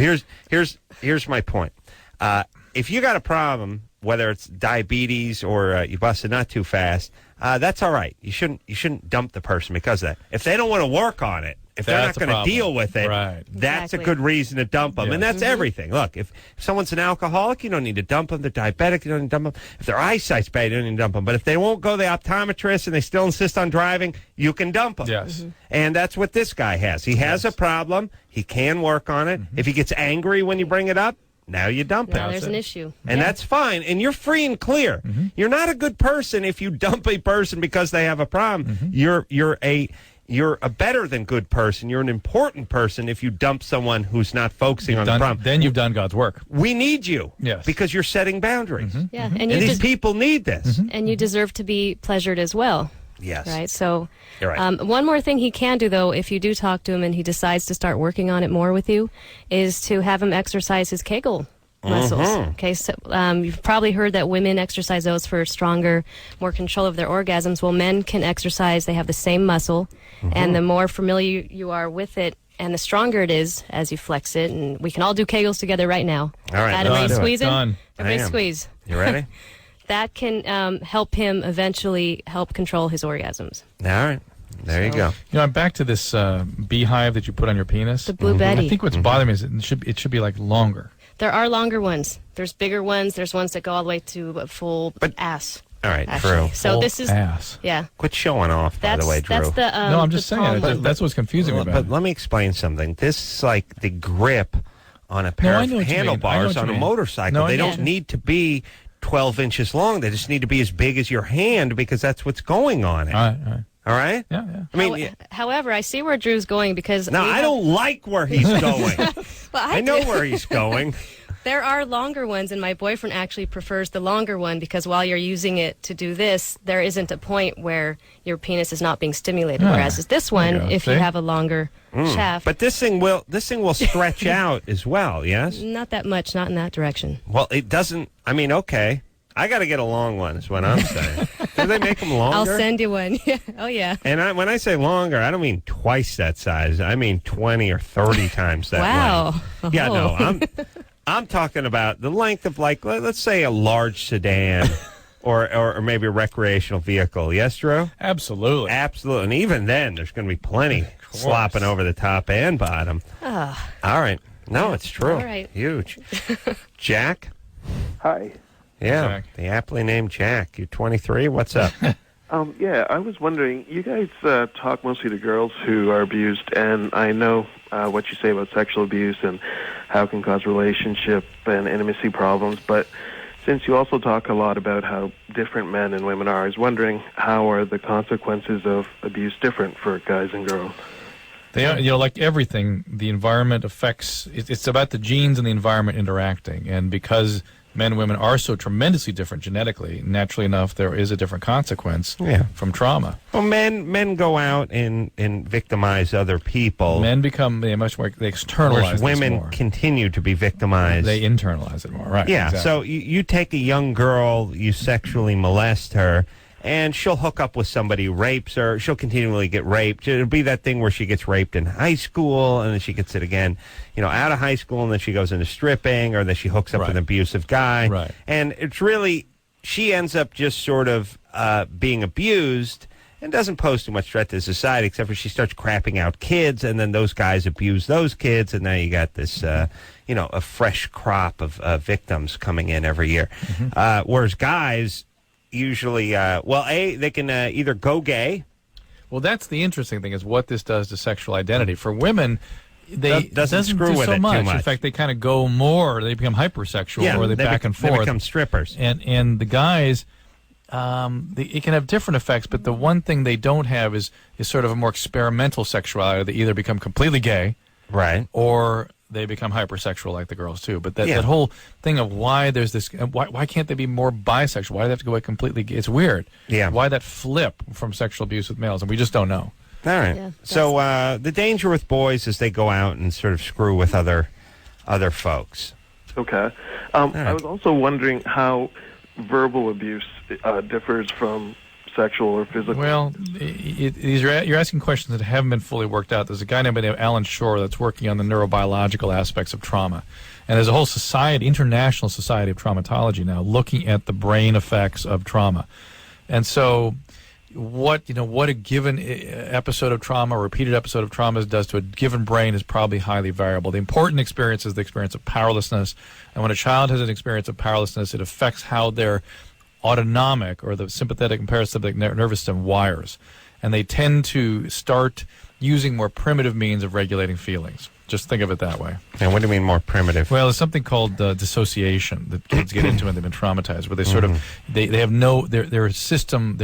here's my point. If you got a problem, whether it's diabetes or you bust a nut too fast, that's all right. You shouldn't dump the person because of that. If they don't want to work on it, if they're That's not a going to problem. deal with it, Right. that's a Exactly. good reason to dump them. Yeah. And that's everything. Look, if someone's an alcoholic, you don't need to dump them. They're diabetic, you don't need to dump them. If their eyesight's bad, you don't need to dump them. But if they won't go to the optometrist and they still insist on driving, you can dump them. Yes. And that's what this guy has. He has a problem. He can work on it. If he gets angry when you bring it up, now you dump now him. there's an issue. And that's fine. And you're free and clear. You're not a good person if you dump a person because they have a problem. You're a better than good person. You're an important person if you dump someone who's not focusing on the problem. Then you've done God's work. We need you. Yes. Because you're setting boundaries. Yeah, And these people need this. and you deserve to be pleasured as well. Yes. Right. So, You're right. one more thing he can do, though, if you do talk to him and he decides to start working on it more with you, is to have him exercise his Kegel muscles. Okay. So, you've probably heard that women exercise those for stronger, more control of their orgasms. Well, men can exercise. They have the same muscle, and the more familiar you are with it, and the stronger it is as you flex it. And we can all do Kegels together right now. All right, Adam, let's are you do it. squeezing? Done. Everybody I am. squeeze. You ready? That can help him eventually help control his orgasms. All right. There you go. I'm back to this beehive that you put on your penis. The Blue Betty. I think what's bothering me is it should be like longer. There are longer ones. There's bigger ones. There's ones that go all the way to a full ass. All right, Actually. Drew. So Full this is ass. yeah. Quit showing off, by That's the way, Drew. that's the No, I'm just the saying. palm- That's what's confusing me about But it. let me explain something. This is like the grip on a pair I of know what you mean. I know handlebars what on you a mean. motorcycle. No, I They know. don't need to be 12 inches long. They just need to be as big as your hand because that's what's going on it. All right, all right. All right? Yeah, yeah. I mean, How- yeah. However, I see where Drew's going because Now, we I have- don't like where he's going. Well, I know do. where he's going. There are longer ones, and my boyfriend actually prefers the longer one because while you're using it to do this, there isn't a point where your penis is not being stimulated. Ah, Whereas this one, there you go. if you See? have a longer shaft, But this thing will stretch out as well, yes? not that much, not in that direction. Well, it doesn't. I mean, okay. I got to get a long one is what I'm saying. Do they make them longer? I'll send you one. Yeah. Oh yeah. And when I say longer, I don't mean twice that size. I mean 20 or 30 times that Wow. length. Yeah, no, Oh. I'm talking about the length of, like, let's say a large sedan or maybe a recreational vehicle. Yes, Drew? Absolutely. Absolutely. And even then, there's going to be plenty slopping over the top and bottom. All right. No, it's true. All right. Huge. Jack? Hi. Yeah, Jack. the aptly named Jack. You're 23. What's up? Yeah, I was wondering, you guys talk mostly to girls who are abused, and I know what you say about sexual abuse and how it can cause relationship and intimacy problems, but since you also talk a lot about how different men and women are, I was wondering, how are the consequences of abuse different for guys and girls? They are, like everything, the environment affects. It's about the genes and the environment interacting, and because men and women are so tremendously different genetically, naturally enough, there is a different consequence from trauma. Well, men go out and victimize other people. Men become much more, they externalize whereas women this more. continue to be victimized. They internalize it more, right? Yeah, exactly. so you take a young girl, you sexually molest her, and she'll hook up with somebody who rapes her. She'll continually get raped. It'll be that thing where she gets raped in high school, and then she gets it again, out of high school, and then she goes into stripping, or then she hooks up with an abusive guy. Right. And it's really, she ends up just sort of being abused and doesn't pose too much threat to society, except for she starts crapping out kids, and then those guys abuse those kids, and now you got this, a fresh crop of victims coming in every year. Whereas guys usually, they can either go gay. Well, that's the interesting thing, is what this does to sexual identity. For women, doesn't screw do with so it much. too much. In fact, they kind of go more. They become hypersexual, or they back and forth. They become strippers. And the guys, it can have different effects, but the one thing they don't have is sort of a more experimental sexuality. They either become completely gay, right, or they become hypersexual like the girls too. But that whole thing of why there's this, why can't they be more bisexual? Why do they have to go completely gay? It's weird. Yeah. Why that flip from sexual abuse with males? And we just don't know. All right. Yeah, so the danger with boys is they go out and sort of screw with other folks. Okay. I was also wondering how verbal abuse differs from sexual or physical. Well, you're asking questions that haven't been fully worked out. There's a guy named Alan Shore that's working on the neurobiological aspects of trauma. And there's a whole society, International Society of Traumatology now, looking at the brain effects of trauma. And so what a given episode of trauma, or repeated episode of trauma does to a given brain is probably highly variable. The important experience is the experience of powerlessness. And when a child has an experience of powerlessness, it affects how their autonomic, or the sympathetic and parasympathetic nervous system, wires. And they tend to start using more primitive means of regulating feelings. Just think of it that way. And what do you mean more primitive? Well, there's something called dissociation that kids get into when they've been traumatized, where they sort of, they have their system,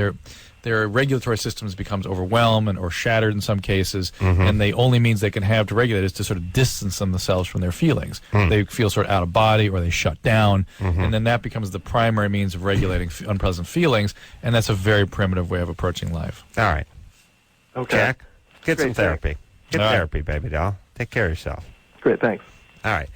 their regulatory systems becomes overwhelmed or shattered in some cases, and the only means they can have to regulate is to sort of distance themselves from their feelings. They feel sort of out of body, or they shut down, and then that becomes the primary means of regulating unpleasant feelings, and that's a very primitive way of approaching life. All right. Okay. Jack, get some therapy. Get All right. therapy, baby doll. Take care of yourself. Great, thanks. All right.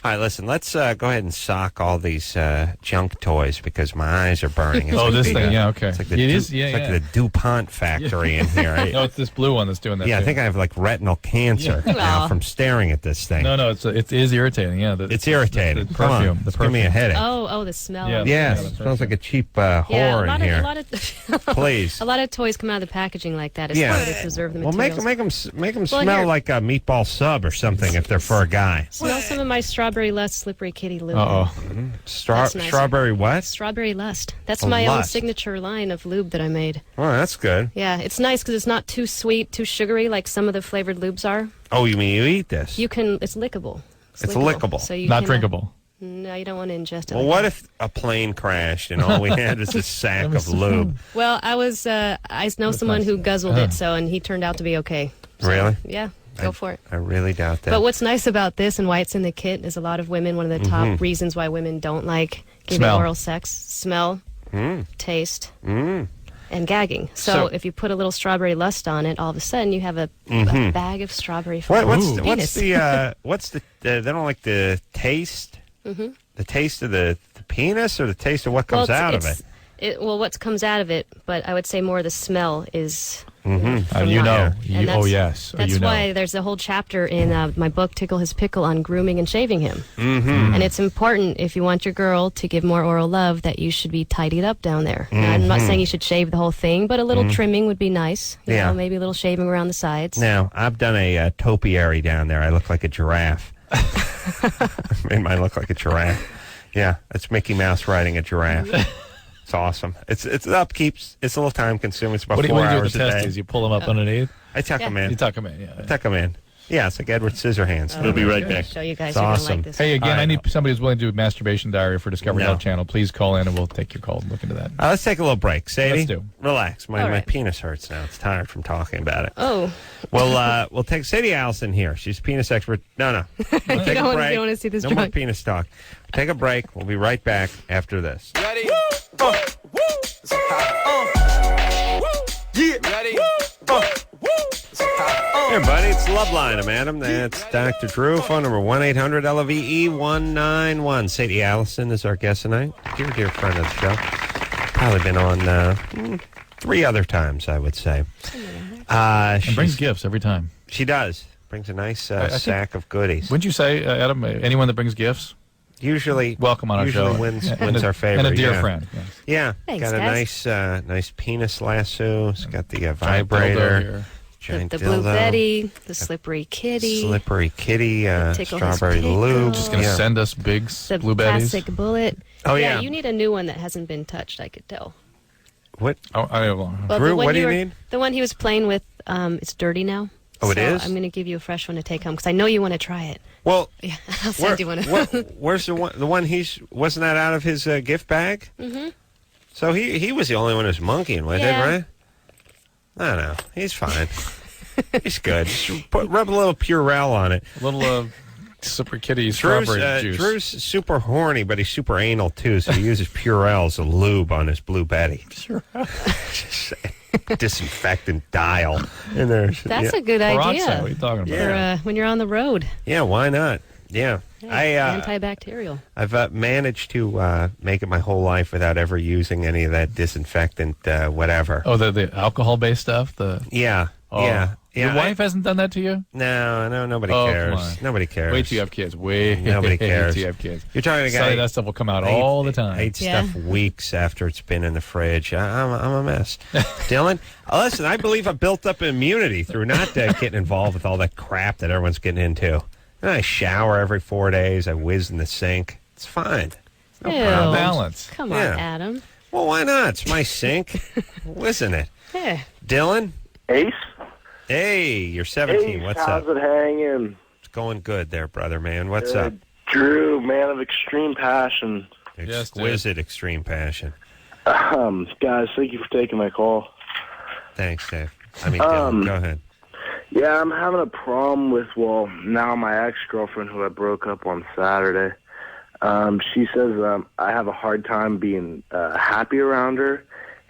All right, listen, let's go ahead and sock all these junk toys because my eyes are burning. It's Oh, like this the, thing, yeah, okay. It's like It is, yeah, it's like yeah. the DuPont factory in here. No, it's this blue one that's doing that. Yeah, too. I think I have like retinal cancer now from staring at this thing. No, it is irritating. Yeah, It's irritating. The Come on, perfume. The it's giving me a perfume. headache. Oh, the smell. Yeah. Yes, Yeah, it smells like a cheap whore in here. A lot of Please. a lot of toys come out of the packaging like that. It's Yeah. why they preserve the Well, materials. make them Well, smell here. like a meatball sub or something if they're for a guy. Smell some of my Strawberry Lust Slippery Kitty lube. Uh-oh. That's nice. Strawberry what? Strawberry Lust. That's Oh, my own Lust. signature line of lube that I made. Oh, that's good. Yeah, it's nice because it's not too sweet, too sugary like some of the flavored lubes are. Oh, you mean you eat this? You can. It's lickable. It's lickable. So you Not can, drinkable. No, you don't want to ingest it. Well, like what that. if a plane crashed and all we had was a sack of lube? Well, I know someone who guzzled it, and he turned out to be okay. So, Really? Yeah, go for it. I really doubt that. But what's nice about this and why it's in the kit is a lot of women, one of the top reasons why women don't like giving Smell. oral sex, smell, taste, and gagging. So if you put a little Strawberry Lust on it, all of a sudden you have a bag of strawberry what's penis. the they don't like the taste? The taste of the penis or the taste of what comes out of it? Well, what comes out of it, but I would say more the smell is. You know. And that's, Yes. That's why there's a whole chapter in my book, Tickle His Pickle, on grooming and shaving him. And it's important, if you want your girl to give more oral love, that you should be tidied up down there. Now, I'm not saying you should shave the whole thing, but a little trimming would be nice. You know, maybe a little shaving around the sides. Now, I've done a topiary down there. I look like a giraffe. Made mine look like a giraffe. Yeah, it's Mickey Mouse riding a giraffe. It's awesome. It's the upkeeps. It's a little time consuming. It's about 4 What do you do hours with the a day. testes? You pull them up underneath? I tuck them in. You tuck them in, yeah. Tuck them in. Yeah, it's like Edward Scissorhands. We'll be right back. Show you guys. It's You're awesome. gonna like this. Hey, again, I I know. need somebody who's willing to do a masturbation diary for Discovery No. Health Channel. Please call in and we'll take your call and look into that. Let's take a little break. Sadie, Let's do. relax. My All right. penis hurts now. It's tired from talking about it. Oh, We'll take Sadie Allison here. She's a penis expert. No. We'll take you a don't break. want to see this No more drunk. penis talk. Take a break. We'll be right back after this. Ready? Yeah. Ready? Hey, everybody, it's Loveline. I'm Adam. That's Dr. Drew. Phone number 1-800-LOVE-191. Sadie Allison is our guest tonight. Dear friend of the show. Probably been on 3 other times, I would say. And brings gifts every time. She does. Brings a nice I think- sack of goodies. Wouldn't you say, Adam, anyone that brings gifts, Usually, welcome on our show. wins And a- our favorite. And a dear yeah. friend. Yes. Yeah, Thanks, got a guys. nice penis lasso. It's got the Giant dildo vibrator, here. giant the Blue dildo, Betty, the Slippery Kitty, slippery kitty, Tickle His strawberry Pickle. lube. Just going to Yeah. send us big the blue betties. plastic bullet. Oh, yeah. You need a new one that hasn't been touched. I could tell. What? Oh, Well, Drew, the one what do you were- need? The one he was playing with, it's dirty now. Oh, it so is? I'm going to give you a fresh one to take home because I know you want to try it. Well, Yeah, I'll send you one. where's the one? The one wasn't that out of his gift bag? Mm-hmm. So he was the only one who's monkeying with Yeah. it, right? I don't know. He's fine. He's good. Just rub a little Purell on it. A little slippery kitty Drew's, strawberry juice. Drew's super horny, but he's super anal too, so he uses Purell as a lube on his Blue Betty. Just disinfectant dial in there. That's yeah. a good Peroxide, idea what are you talking about? Yeah. for when you're on the road. Yeah, why not? Yeah. Antibacterial. I've managed to make it my whole life without ever using any of that disinfectant, whatever. Oh, the alcohol-based stuff? Yeah. Oh. Yeah. Your wife hasn't done that to you? No, nobody Oh, cares. come on. Nobody cares. Wait till you have kids. Wait Nobody cares. till you have kids. You're talking to a guy. Sorry, that stuff will come out all the time. I eat Yeah. stuff weeks after it's been in the fridge. I'm a mess. Dylan, listen, I believe I built up immunity through not getting involved with all that crap that everyone's getting into. And I shower every 4 days. I whiz in the sink. It's fine. No Ew. problems. Balance. Come on, Yeah. Adam. Well, why not? It's my sink. Whizzing it. Yeah. Dylan? Ace? Hey, you're 17. What's how's up? it hanging? It's going good there, brother, man. What's up? Drew, man of extreme passion. Yes, dude. Exquisite extreme passion. Guys, thank you for taking my call. Thanks, Dave. I mean, Dylan, go ahead. Yeah, I'm having a problem with, now my ex-girlfriend who I broke up on Saturday. She says I have a hard time being happy around her,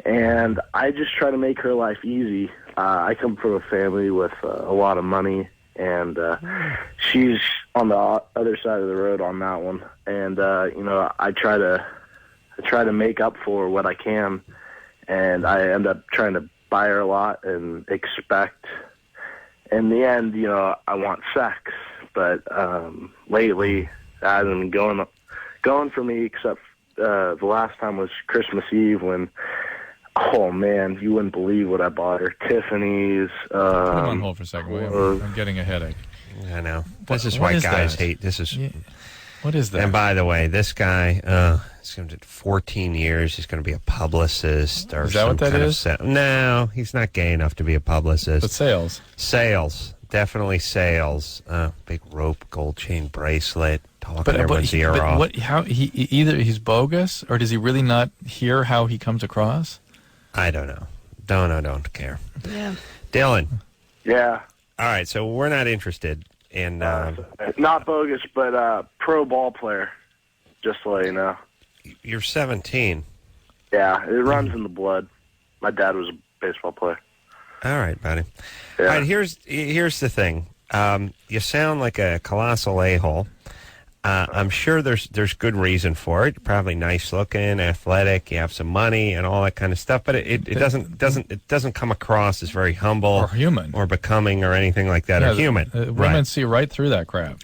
and I just try to make her life easy. I come from a family with a lot of money, and she's on the other side of the road on that one. And I try to make up for what I can, and I end up trying to buy her a lot and expect. In the end, I want sex, but lately it hasn't been going for me. Except the last time was Christmas Eve when. Oh, man, you wouldn't believe what I bought her. Tiffany's. Put him on hold for a second, will you? I'm getting a headache. I know. This is what why is guys that? hate. This is. Yeah. What is that? And by the way, this guy, he's going to do 14 years. He's going to be a publicist or Is that some what that kind is? of no, he's not gay enough to be a publicist. But sales. Sales, definitely sales. Big rope, gold chain bracelet, talking everyone's ear off. What? How he either he's bogus or does he really not hear how he comes across? I don't know. Don't care. Yeah. Dylan. Yeah. All right, so we're not interested in. Not bogus, but pro ball player, just to let you know. You're 17. Yeah, it runs in the blood. My dad was a baseball player. All right, buddy. Yeah. All right, here's the thing. You sound like a colossal a-hole. I'm sure there's good reason for it. You're probably nice looking, athletic. You have some money and all that kind of stuff. But it doesn't come across as very humble Or human. or becoming or anything like that. Or human. Women Right. see right through that crap.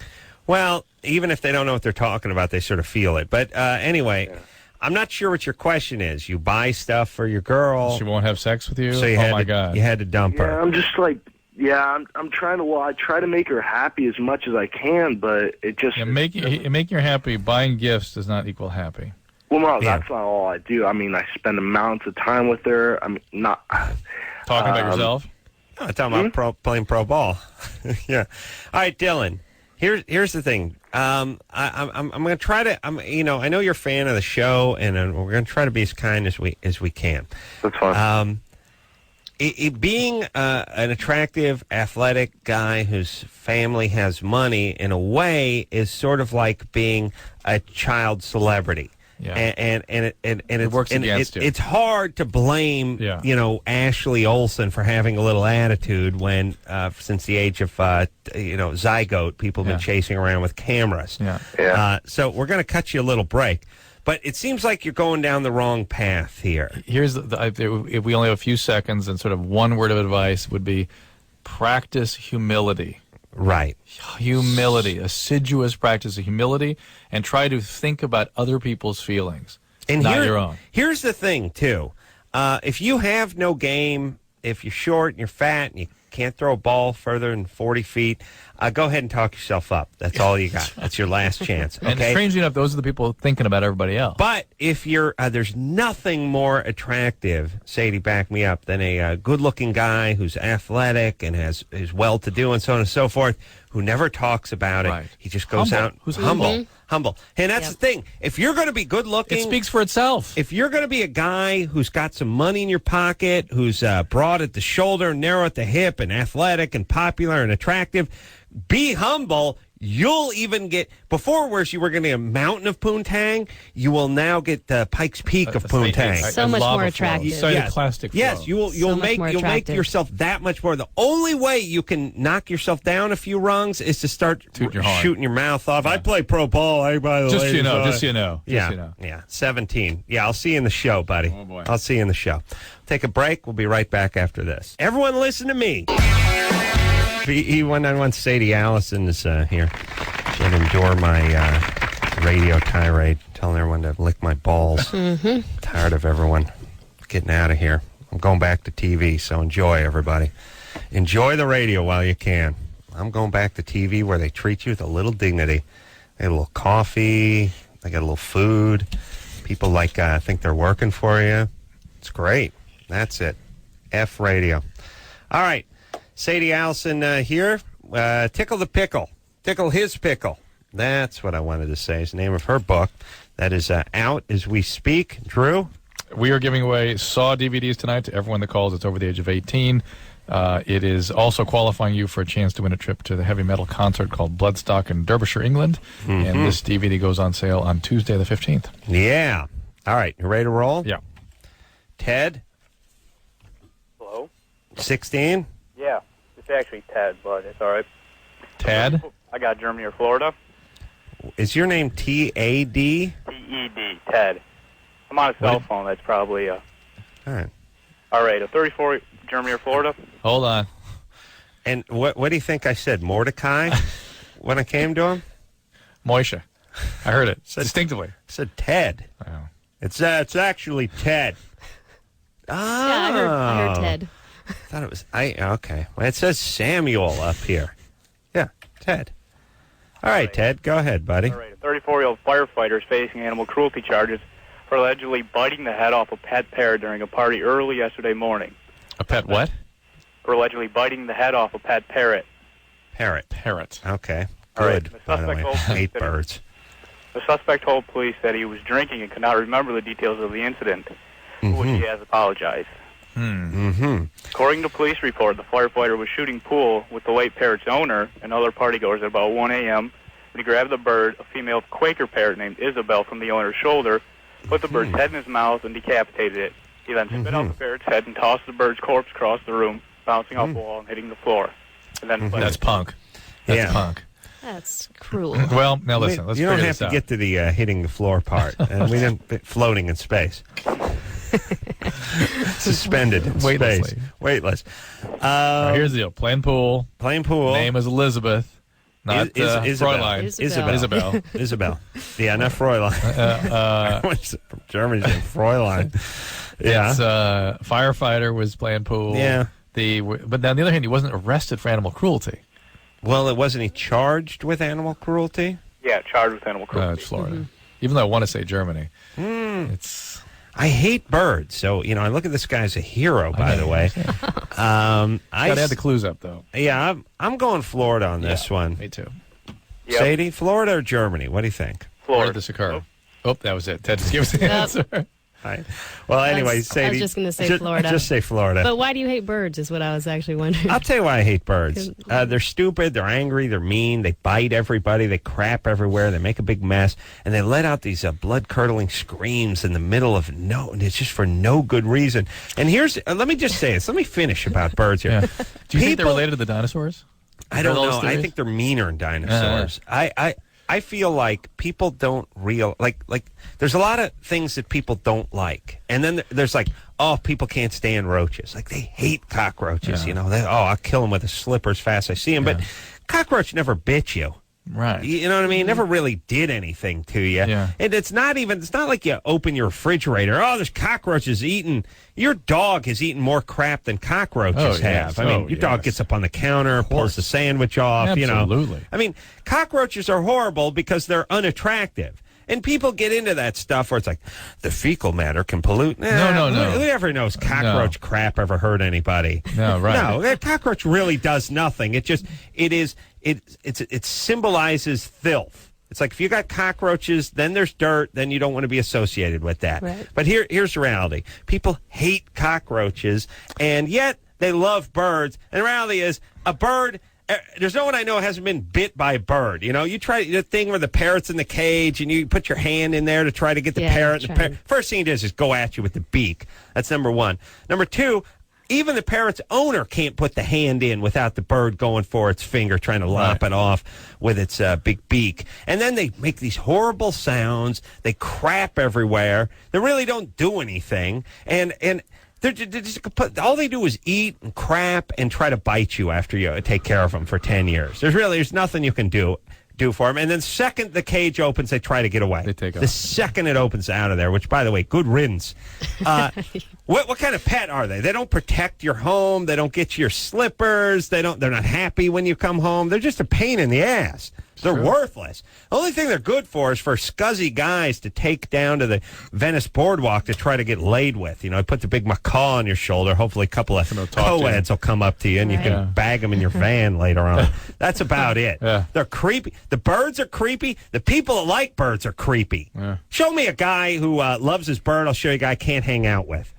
Well, even if they don't know what they're talking about, they sort of feel it. But anyway, I'm not sure what your question is. You buy stuff for your girl. She won't have sex with you. So you Oh my God! you had to dump her. Yeah, I'm just like, I'm trying to. Well, I try to make her happy as much as I can, but it just. Yeah, making her happy, buying gifts does not equal happy. Well, no, Yeah. that's not all I do. I mean, I spend amounts of time with her. I'm not Talking about yourself. I'm talking about playing pro ball. Yeah. All right, Dylan. Here's the thing. I'm going to try to. I know you're a fan of the show, and we're going to try to be as kind as we can. That's fine. Being an attractive, athletic guy whose family has money, in a way, is sort of like being a child celebrity. Yeah. And it works against you. It's hard to blame, Ashley Olsen for having a little attitude when, since the age of, zygote, people have been chasing around with cameras. Yeah. So we're going to cut you a little break. But it seems like you're going down the wrong path here. Here's if we only have a few seconds, and sort of one word of advice would be practice humility. Right. Humility, assiduous practice of humility, and try to think about other people's feelings, and not your own. Here's the thing, too. If you have no game, if you're short and you're fat and you can't throw a ball further than 40 feet, go ahead and talk yourself up. That's all you got. That's your last chance. Okay? And strangely enough, those are the people thinking about everybody else. But if you're, there's nothing more attractive, Sadie, back me up, than a good-looking guy who's athletic and is well-to-do and so on and so forth, who never talks about it. He just goes out. Who's humble. And that's the thing. If you're going to be good-looking, it speaks for itself. If you're going to be a guy who's got some money in your pocket, who's broad at the shoulder, narrow at the hip, and athletic and popular and attractive, be humble. You'll even get, before where you were going to get a mountain of poontang, you will now get Pike's Peak of poontang. So much more attractive. Plastic yes, you'll make yourself that much more. The only way you can knock yourself down a few rungs is to start shooting your mouth off. Yeah. I play pro ball. Just so you know. Yeah. 17. Yeah, I'll see you in the show, buddy. Oh, boy. I'll see you in the show. Take a break. We'll be right back after this. Everyone listen to me. E191 Sadie Allison is here. She'll endure my radio tirade, telling everyone to lick my balls. Tired of everyone getting out of here. I'm going back to TV, so enjoy, everybody. Enjoy the radio while you can. I'm going back to TV where they treat you with a little dignity. They get a little coffee. They get a little food. People think they're working for you. It's great. That's it. F radio. All right. Sadie Allison here. Tickle the Pickle. Tickle His Pickle. That's what I wanted to say. Is the name of her book. That is out as we speak. Drew? We are giving away Saw DVDs tonight to everyone that calls that's over the age of 18. It is also qualifying you for a chance to win a trip to the heavy metal concert called Bloodstock in Derbyshire, England. And this DVD goes on sale on Tuesday the 15th. Yeah. All right. You ready to roll? Yeah. Ted? Hello? 16? Yeah. It's actually Ted, but it's all right. Tad? I got Germany or Florida. Is your name T-A-D? T-E-D, Ted. I'm on a cell phone. That's probably All right. All right, a 34, Germany or Florida. Hold on. And what do you think I said? Mordecai? When I came to him? Moisha. I heard it distinctly. I said Ted. Oh. It's actually Ted. Oh. Yeah, I heard Ted. I thought it was okay. Well, it says Samuel up here. Yeah, Ted. All right, Ted, go ahead, buddy. All right, a 34-year-old firefighter is facing animal cruelty charges for allegedly biting the head off a pet parrot during a party early yesterday morning. A pet what? For allegedly biting the head off a pet parrot. Parrot. Okay, All right, good. the By the way, suspect I hate birds. The suspect told police that he was drinking and could not remember the details of the incident, for which he has apologized. According to police report, the firefighter was shooting pool with the late parrot's owner and other partygoers at about 1 a.m. when he grabbed the bird, a female Quaker parrot named Isabel, from the owner's shoulder, put the bird's head in his mouth, and decapitated it. He then spit out the parrot's head and tossed the bird's corpse across the room, bouncing off the wall and hitting the floor. And then That's punk. That's punk. That's cruel. Well, now listen. Let's you don't figure have this to get to the hitting the floor part. And we didn't floating in space. Suspended in space. Weightless. All right, here's the deal. Playing pool. Name is Elizabeth. Not Fräulein. Isabel. Yeah, not Fräulein. From Germany, Fräulein. Yeah. It's, firefighter was playing pool. Yeah. But on the other hand, he wasn't arrested for animal cruelty. Well, wasn't he charged with animal cruelty? Yeah, charged with animal cruelty. It's Florida. Even though I want to say Germany. It's... I hate birds. So, I look at this guy as a hero, by the way. Gotta add the clues up, though. Yeah, I'm going Florida on this one. Me too. Yep. Sadie, Florida or Germany? What do you think? Where Florida. did this occur? Oh, that was it. Ted just gave us the answer. Right. Well, anyway, Sadie. I was just going to say Florida. Just say Florida. But why do you hate birds is what I was actually wondering. I'll tell you why I hate birds. They're stupid, they're angry, they're mean, they bite everybody, they crap everywhere, they make a big mess, and they let out these blood-curdling screams in the middle of and it's just for no good reason. And here's, let me just say this, let me finish about birds here. Yeah. Do you think they're related to the dinosaurs? I don't know. I think they're meaner than dinosaurs. I feel like people don't like there's a lot of things that people don't like. And then there's like, people can't stand roaches. Like they hate cockroaches, I'll kill them with a slipper as fast as I see them. But cockroach never bit you. Right. You know what I mean? Never really did anything to you. Yeah. And it's not like you open your refrigerator. Oh, there's cockroaches eating. Your dog has eaten more crap than cockroaches have. I mean, your dog gets up on the counter, pulls the sandwich off, Absolutely. I mean, cockroaches are horrible because they're unattractive. And people get into that stuff where it's like, the fecal matter can pollute. No. Who ever knows cockroach crap ever hurt anybody? No, right. No, a cockroach really does nothing. It symbolizes filth. It's like if you got cockroaches, then there's dirt, then you don't want to be associated with that. Right. But here's the reality. People hate cockroaches, and yet they love birds. And the reality is, a bird... There's no one I know who hasn't been bit by a bird. You try the thing where the parrot's in the cage and you put your hand in there to try to get the parrot. And the parrot. First thing it does is go at you with the beak. That's number one. Number two, even the parrot's owner can't put the hand in without the bird going for its finger, trying to lop it off with its big beak. And then they make these horrible sounds. They crap everywhere. They really don't do anything. And they're just, all they do is eat and crap and try to bite you after you take care of them for 10 years. There's nothing you can do for them. And then second the cage opens, they try to get away. They take off. The second it opens out of there, which, by the way, good riddance. What kind of pet are they? They don't protect your home. They don't get you your slippers. They're not happy when you come home. They're just a pain in the ass. They're worthless. The only thing they're good for is for scuzzy guys to take down to the Venice Boardwalk to try to get laid with. Put the big macaw on your shoulder. Hopefully a couple of co-eds will come up to you and you can bag them in your van later on. That's about it. Yeah. They're creepy. The birds are creepy. The people that like birds are creepy. Yeah. Show me a guy who loves his bird. I'll show you a guy I can't hang out with.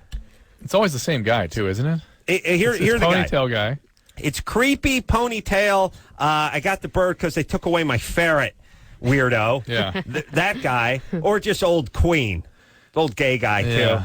It's always the same guy, too, isn't it? Here's the ponytail guy. It's creepy, ponytail. I got the bird because they took away my ferret, weirdo. Yeah. That guy. Or just old Queen. Old gay guy, too.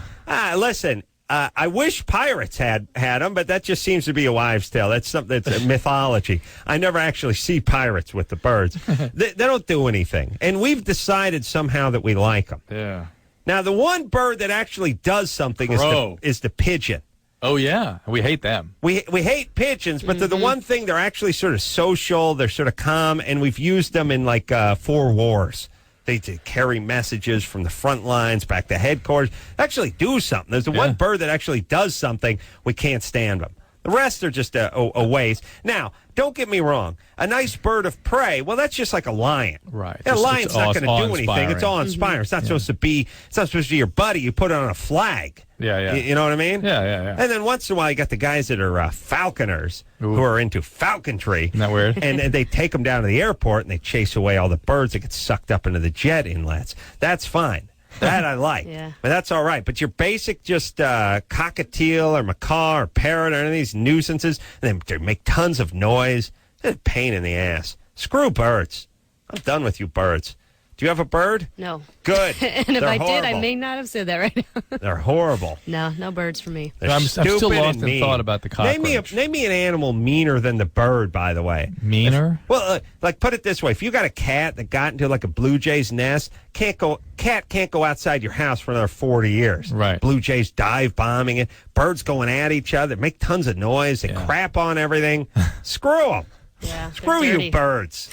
Listen, I wish pirates had them, but that just seems to be a wives' tale. That's something that's a mythology. I never actually see pirates with the birds. They don't do anything. And we've decided somehow that we like them. Yeah. Now, the one bird that actually does something is the pigeon. Oh, yeah. We hate them. We hate pigeons, but they're the one thing, they're actually sort of social, they're sort of calm, and we've used them in like 4 wars. They carry messages from the front lines back to headquarters. They actually do something. There's the one bird that actually does something. We can't stand them. The rest are just a waste. Now, don't get me wrong. A nice bird of prey, well, that's just like a lion. Right. A lion's not going to do awe-inspiring. anything. It's awe-inspiring. It's not supposed to be. It's not supposed to be your buddy. You put it on a flag. Yeah. You know what I mean? Yeah. And then once in a while, you got the guys that are falconers who are into falconry. Isn't that weird? And they take them down to the airport and they chase away all the birds that get sucked up into the jet inlets. That's fine. That I like. But that's all right. But your basic just cockatiel or macaw or parrot or any of these nuisances, and they make tons of noise. They're a pain in the ass. Screw birds. I'm done with you birds. Do you have a bird? No. Good. And if They're I did, I horrible. may not have said that right now. They're horrible. No birds for me. They're I'm stupid still lost and in mean. thought about the cockroach. Name me an animal meaner than the bird, by the way. Meaner? Well, like put it this way: if you got a cat that got into like a blue jay's nest, cat can't go outside your house for another 40 years. Right. Blue jays dive bombing it. Birds going at each other, make tons of noise. They crap on everything. Screw them. Yeah. Screw you, birds.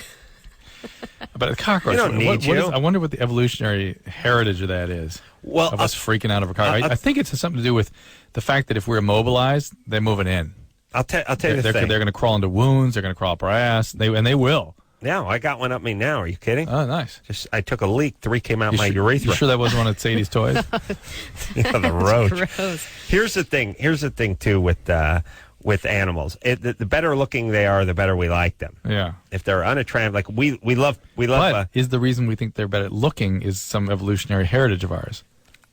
But a cockroach, You don't need you. I wonder what the evolutionary heritage of that is. Well, of us freaking out of a cockroach. I think it's something to do with the fact that if we're immobilized, they're moving in. I'll tell you the thing. They're going to crawl into wounds. They're going to crawl up our ass. They will. No, I got one up me now. Are you kidding? Oh, nice. Just I took a leak. 3 came out my urethra. You sure that wasn't one of Sadie's toys? Yeah, the roach. Gross. Here's the thing too with animals. The better looking they are, the better we like them. Yeah. If they're unattractive, like we love. But is the reason we think they're better looking is some evolutionary heritage of ours?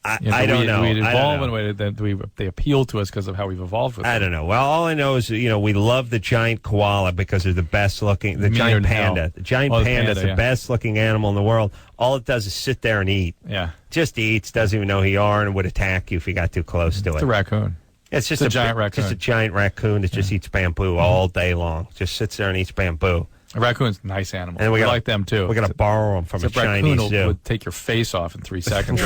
I don't know. We I don't evolve know. in a way that they appeal to us because of how we've evolved with them. I don't know. Well, all I know is we love the giant koala because they're the best looking. The Meaner giant than hell. panda. The giant The panda is panda, the best looking animal in the world. All it does is sit there and eat. Yeah. Just eats. Doesn't even know who you are and would attack you if you got too close to it. It's a raccoon. It's just a giant raccoon. Just a giant raccoon that just eats bamboo all day long. Just sits there and eats bamboo. A raccoon's a nice animal. And we like them too. We got to borrow them from a raccoon Chinese zoo. would take your face off in 3 seconds.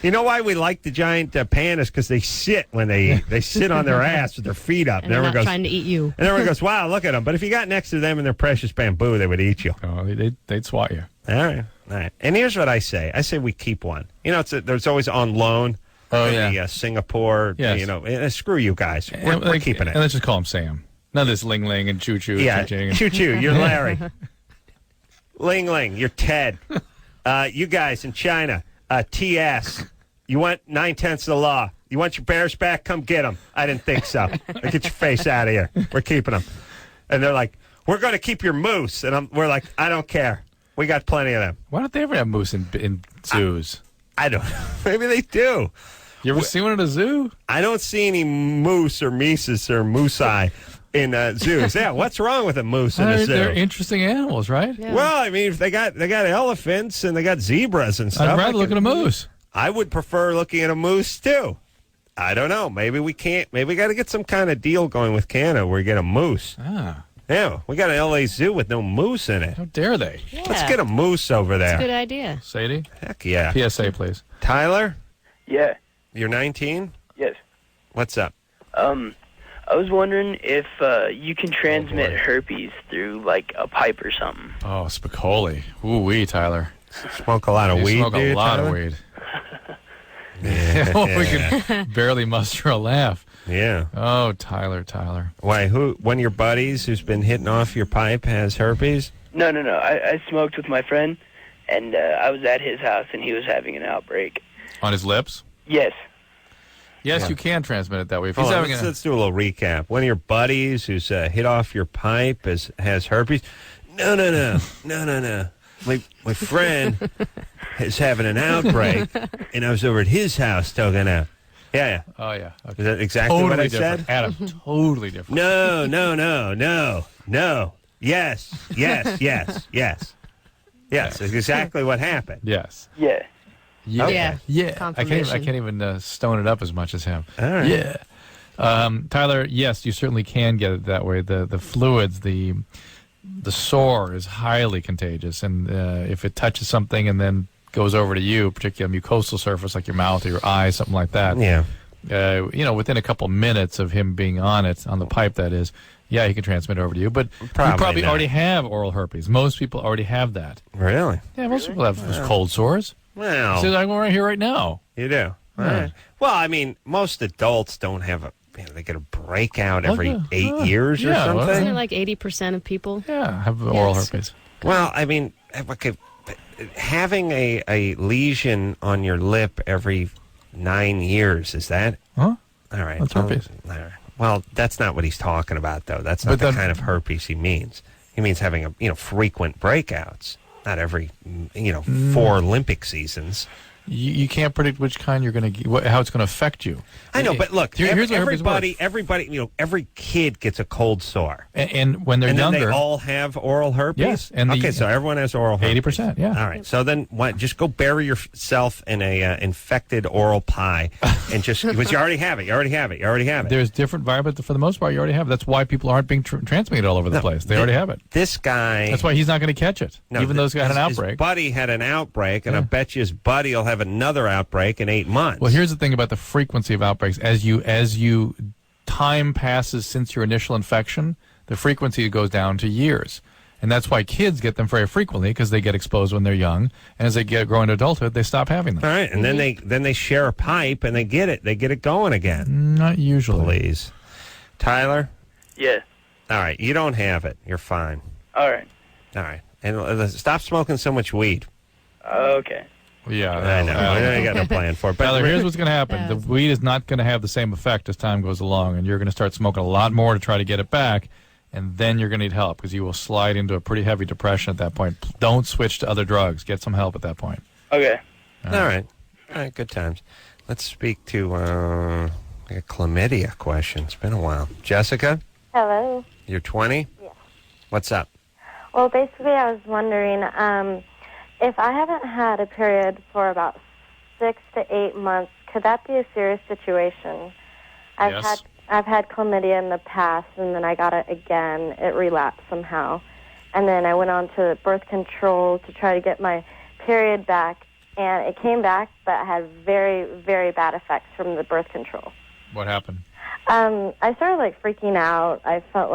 You know why we like the giant pandas? Because they sit when they eat. They sit on their ass with their feet up. And they're not trying to eat you. And everyone goes, wow, look at them. But if you got next to them and their precious bamboo, they would eat you. Oh, they'd swat you. All right. And here's what I say. I say we keep one. There's always on loan. Oh, in yeah. Singapore. Yes. Screw you guys. We're keeping it. And let's just call him Sam. None of this Ling Ling and Choo Choo. Yeah, and Choo Choo, you're Larry. Ling Ling, you're Ted. You guys in China, TS, you want 9/10 of the law. You want your bears back? Come get them. I didn't think so. Get your face out of here. We're keeping them. And they're like, we're going to keep your moose. And we're like, I don't care. We got plenty of them. Why don't they ever have moose in zoos? I don't know. Maybe they do. You ever see one at a zoo? I don't see any moose or mises or moosei in zoos. Yeah, what's wrong with a moose in a zoo? They're interesting animals, right? Yeah. Well, I mean, if they got elephants and they got zebras and stuff. I'd rather look at a moose. I would prefer looking at a moose too. I don't know. Maybe we can't. Maybe we got to get some kind of deal going with Canada where we get a moose. Ah. Yeah, we got an LA zoo with no moose in it. How dare they? Yeah. Let's get a moose over there. That's a good idea. Sadie? Heck yeah. PSA, please. Tyler, Yeah. you're 19? Yes. What's up? I was wondering if you can transmit herpes through like a pipe or something. Oh, Spicoli. Ooh-wee, Tyler. Smoke a lot of You weed, smoke dude, a lot Tyler? of weed. We can barely muster a laugh. Yeah. Oh, Tyler. Why? One of your buddies who's been hitting off your pipe has herpes? No. I smoked with my friend, and I was at his house, and he was having an outbreak. On his lips? Yes. Yes, you can transmit it that way. If he's Hold on, having let's do a little recap. One of your buddies who's hit off your pipe has herpes? No. My friend is having an outbreak, and I was over at his house talking out. Yeah. Oh, yeah. Okay. Is that exactly Totally what I different. said? Adam, totally different. No. Yes. Yes, it's exactly what happened. Yes. Yeah. Yeah. Okay. Yeah. I Confirmation. can't even stone it up as much as him. All right. Yeah. Tyler, yes, you certainly can get it that way. The fluids, the sore is highly contagious, and if it touches something and then goes over to you, particularly a mucosal surface like your mouth or your eye, something like that. Yeah. Within a couple minutes of him being on the pipe, that is, yeah, he can transmit it over to you. But you probably not. already have oral herpes. Most people already have that. Really? Yeah, most people have cold sores. Well, See, I'm right here right now. you do. All Yeah. right. Well, I mean, most adults don't have they get a breakout every yeah. 8 years or Yeah, well, something. Isn't it like 80% of people? Yeah, have oral Yes. herpes. Well, I mean, okay, having a lesion on your lip every 9 years, is that? Huh? All right. That's herpes. All right. Well, that's not what he's talking about, though. That's not But the then- kind of herpes he means. He means having frequent breakouts, not every 4 Olympic seasons. You can't predict which kind you're going to, how it's going to affect you. I know, but look, Here's what herpes everybody, every kid gets a cold sore. And when they're And then younger, they all have oral herpes? Yes, and okay, so everyone has oral herpes. 80%, yeah. All right, so then just go bury yourself in a infected oral pie and just, because you already have it. there's different viruses, but for the most part, you already have it. That's why people aren't being transmitted all over the place. They already have it. This guy... That's why he's not going to catch it, even though he's got an outbreak. His buddy had an outbreak, and I bet you his buddy will have another outbreak in 8 months. Well, here's the thing about the frequency of outbreaks. As you time passes since your initial infection, the frequency goes down to years. And that's why kids get them very frequently, because they get exposed when they're young. And as they grow into adulthood, they stop having them. All right, and then they share a pipe, and they get it going again. Not usually. Please. Tyler? Yeah. All right, you don't have it. You're fine. All right. All right. And stop smoking so much weed. Okay. Yeah, I know. I know you got no plan for it. But Tyler, here's what's going to happen. The weed is not going to have the same effect as time goes along, and you're going to start smoking a lot more to try to get it back, and then you're going to need help because you will slide into a pretty heavy depression at that point. Don't switch to other drugs. Get some help at that point. Okay. All right. Good times. Let's speak to a chlamydia question. It's been a while. Jessica, Hello. you're 20? Yes. What's up? Well, basically, I was wondering if I haven't had a period for about 6 to 8 months, could that be a serious situation? Yes. I've had chlamydia in the past, and then I got it again. It relapsed somehow. And then I went on to birth control to try to get my period back, and it came back, but I had very, very bad effects from the birth control. What happened? I started, freaking out. I felt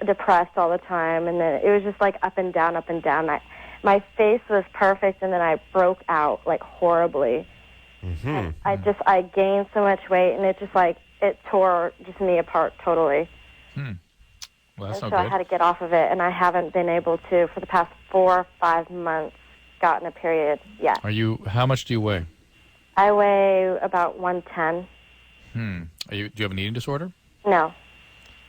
depressed all the time, and then it was just, up and down, up and down. My face was perfect, and then I broke out, horribly. Mm-hmm. I gained so much weight, and it just, it tore just me apart totally. Well, that's and not so good. I had to get off of it, and I haven't been able to, for the past 4 or 5 months, gotten a period yet. How much do you weigh? I weigh about 110. Do you have an eating disorder? No.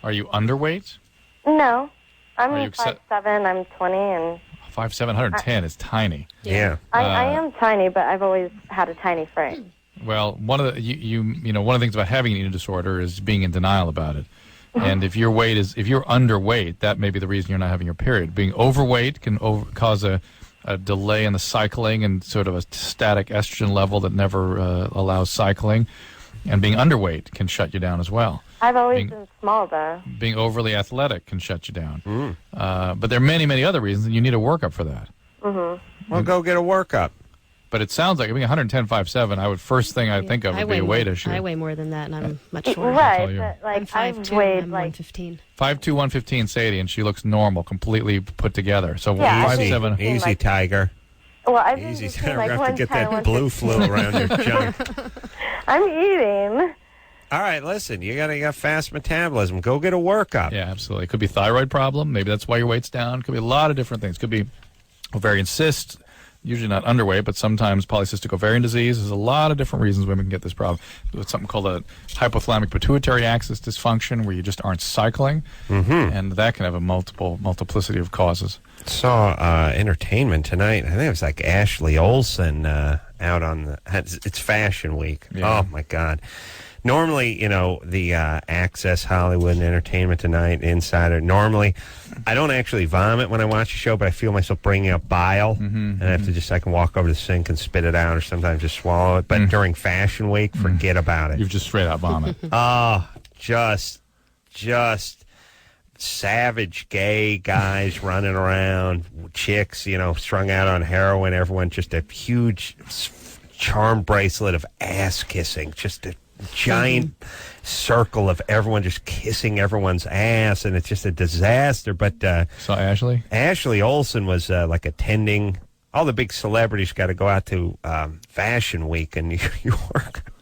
Are you underweight? No. I'm Are you 5'7", I'm 20, and 5'7", 110 is tiny. Yeah. I am tiny, but I've always had a tiny frame. Well, one of the things about having an eating disorder is being in denial about it. And if you're underweight, that may be the reason you're not having your period. Being overweight can cause a delay in the cycling and sort of a static estrogen level that never allows cycling. And being underweight can shut you down as well. I've always been small, though. Being overly athletic can shut you down. But there are many, many other reasons, and you need a workup for that. Mm-hmm. Well, go get a workup. But it sounds like being 110, 5'7", first thing I'd think of would be a weight issue. I weigh more than that, and I'm much shorter. Right, you. but I'm 5'2", weighed I'm 115. 5'2", 115, Sadie, and she looks normal, completely put together. So Yeah, I think- 5'7". Easy, Tiger. Well, I've been Easy, between, Tiger. We're going to have to get 110 that and blue flu around your junk. I'm eating. All right, listen, you got fast metabolism. Go get a workup. Yeah, absolutely. It could be thyroid problem. Maybe that's why your weight's down. It could be a lot of different things. It could be ovarian cyst, usually not underweight, but sometimes polycystic ovarian disease. There's a lot of different reasons women can get this problem. There's something called a hypothalamic pituitary axis dysfunction where you just aren't cycling, and that can have a multiplicity of causes. Saw entertainment tonight. I think it was Ashley Olsen out on it's Fashion Week. Yeah. Oh, my God. Normally, the Access Hollywood and Entertainment Tonight, Insider, normally I don't actually vomit when I watch a show, but I feel myself bringing up bile, and I have to I can walk over to the sink and spit it out or sometimes just swallow it. But during Fashion Week, forget about it. You've just straight out vomit. Oh, just savage gay guys running around, chicks, strung out on heroin, everyone just a huge charm bracelet of ass kissing, just a giant circle of everyone just kissing everyone's ass, and it's just a disaster. But So Ashley Olsen was attending. All the big celebrities got to go out to Fashion Week in New York.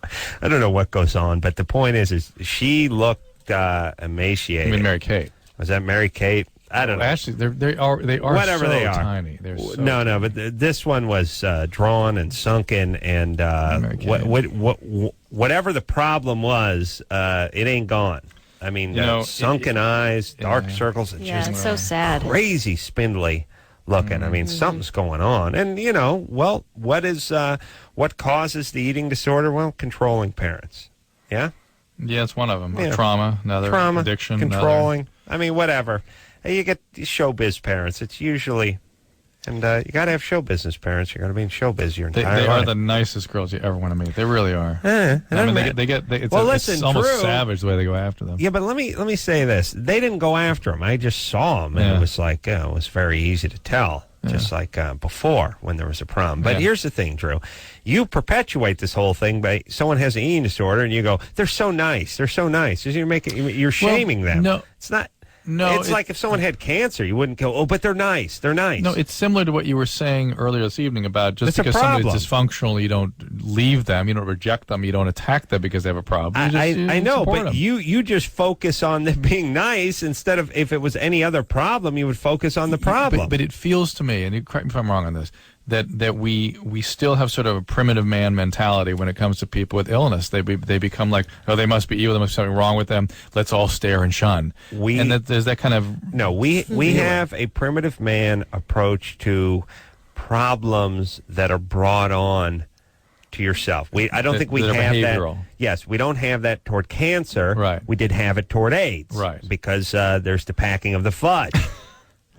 I don't know what goes on, but the point is she looked emaciated. You mean Mary Kate? Was that Mary Kate? I don't know. Ashley, they are Whatever so they are. tiny. They're so no, but this one was drawn and sunken, and whatever the problem was, it ain't gone. I mean, sunken eyes, dark circles, and Yeah, just it's so sad. crazy spindly looking. I mean, something's going on, and what causes the eating disorder? Well, controlling parents. Yeah. Yeah, it's one of them. Yeah. Trauma, addiction, controlling. I mean, whatever. You get showbiz parents. It's usually, and you got to have show business parents. You're going to be in showbiz your entire life. They are the nicest girls you ever want to meet. They really are. It's listen, almost Drew, savage the way they go after them. Yeah, but let me say this: they didn't go after him. I just saw him, and it was it was very easy to tell. Just like before when there was a problem. But here's the thing, Drew. You perpetuate this whole thing by someone has an eating disorder and you go, they're so nice. They're so nice. You're shaming them. No. It's not. No, it's like if someone had cancer, you wouldn't go, oh, but they're nice. They're nice. No, it's similar to what you were saying earlier this evening about just It's a because somebody's problem. dysfunctional, you don't leave them, you don't reject them, you don't attack them because they have a problem. I know, support but them. you just focus on them being nice instead of, if it was any other problem, you would focus on the problem. But it feels to me, and you correct me if I'm wrong on this, that we still have sort of a primitive man mentality when it comes to people with illness. They become like, oh, they must be evil. There must be something wrong with them. Let's all stare and shun. And that there's that kind of we have a primitive man approach to problems that are brought on to yourself. I don't think we that are have behavioral. that. Yes, we don't have that toward cancer. Right. We did have it toward AIDS. Right. Because there's the packing of the fudge.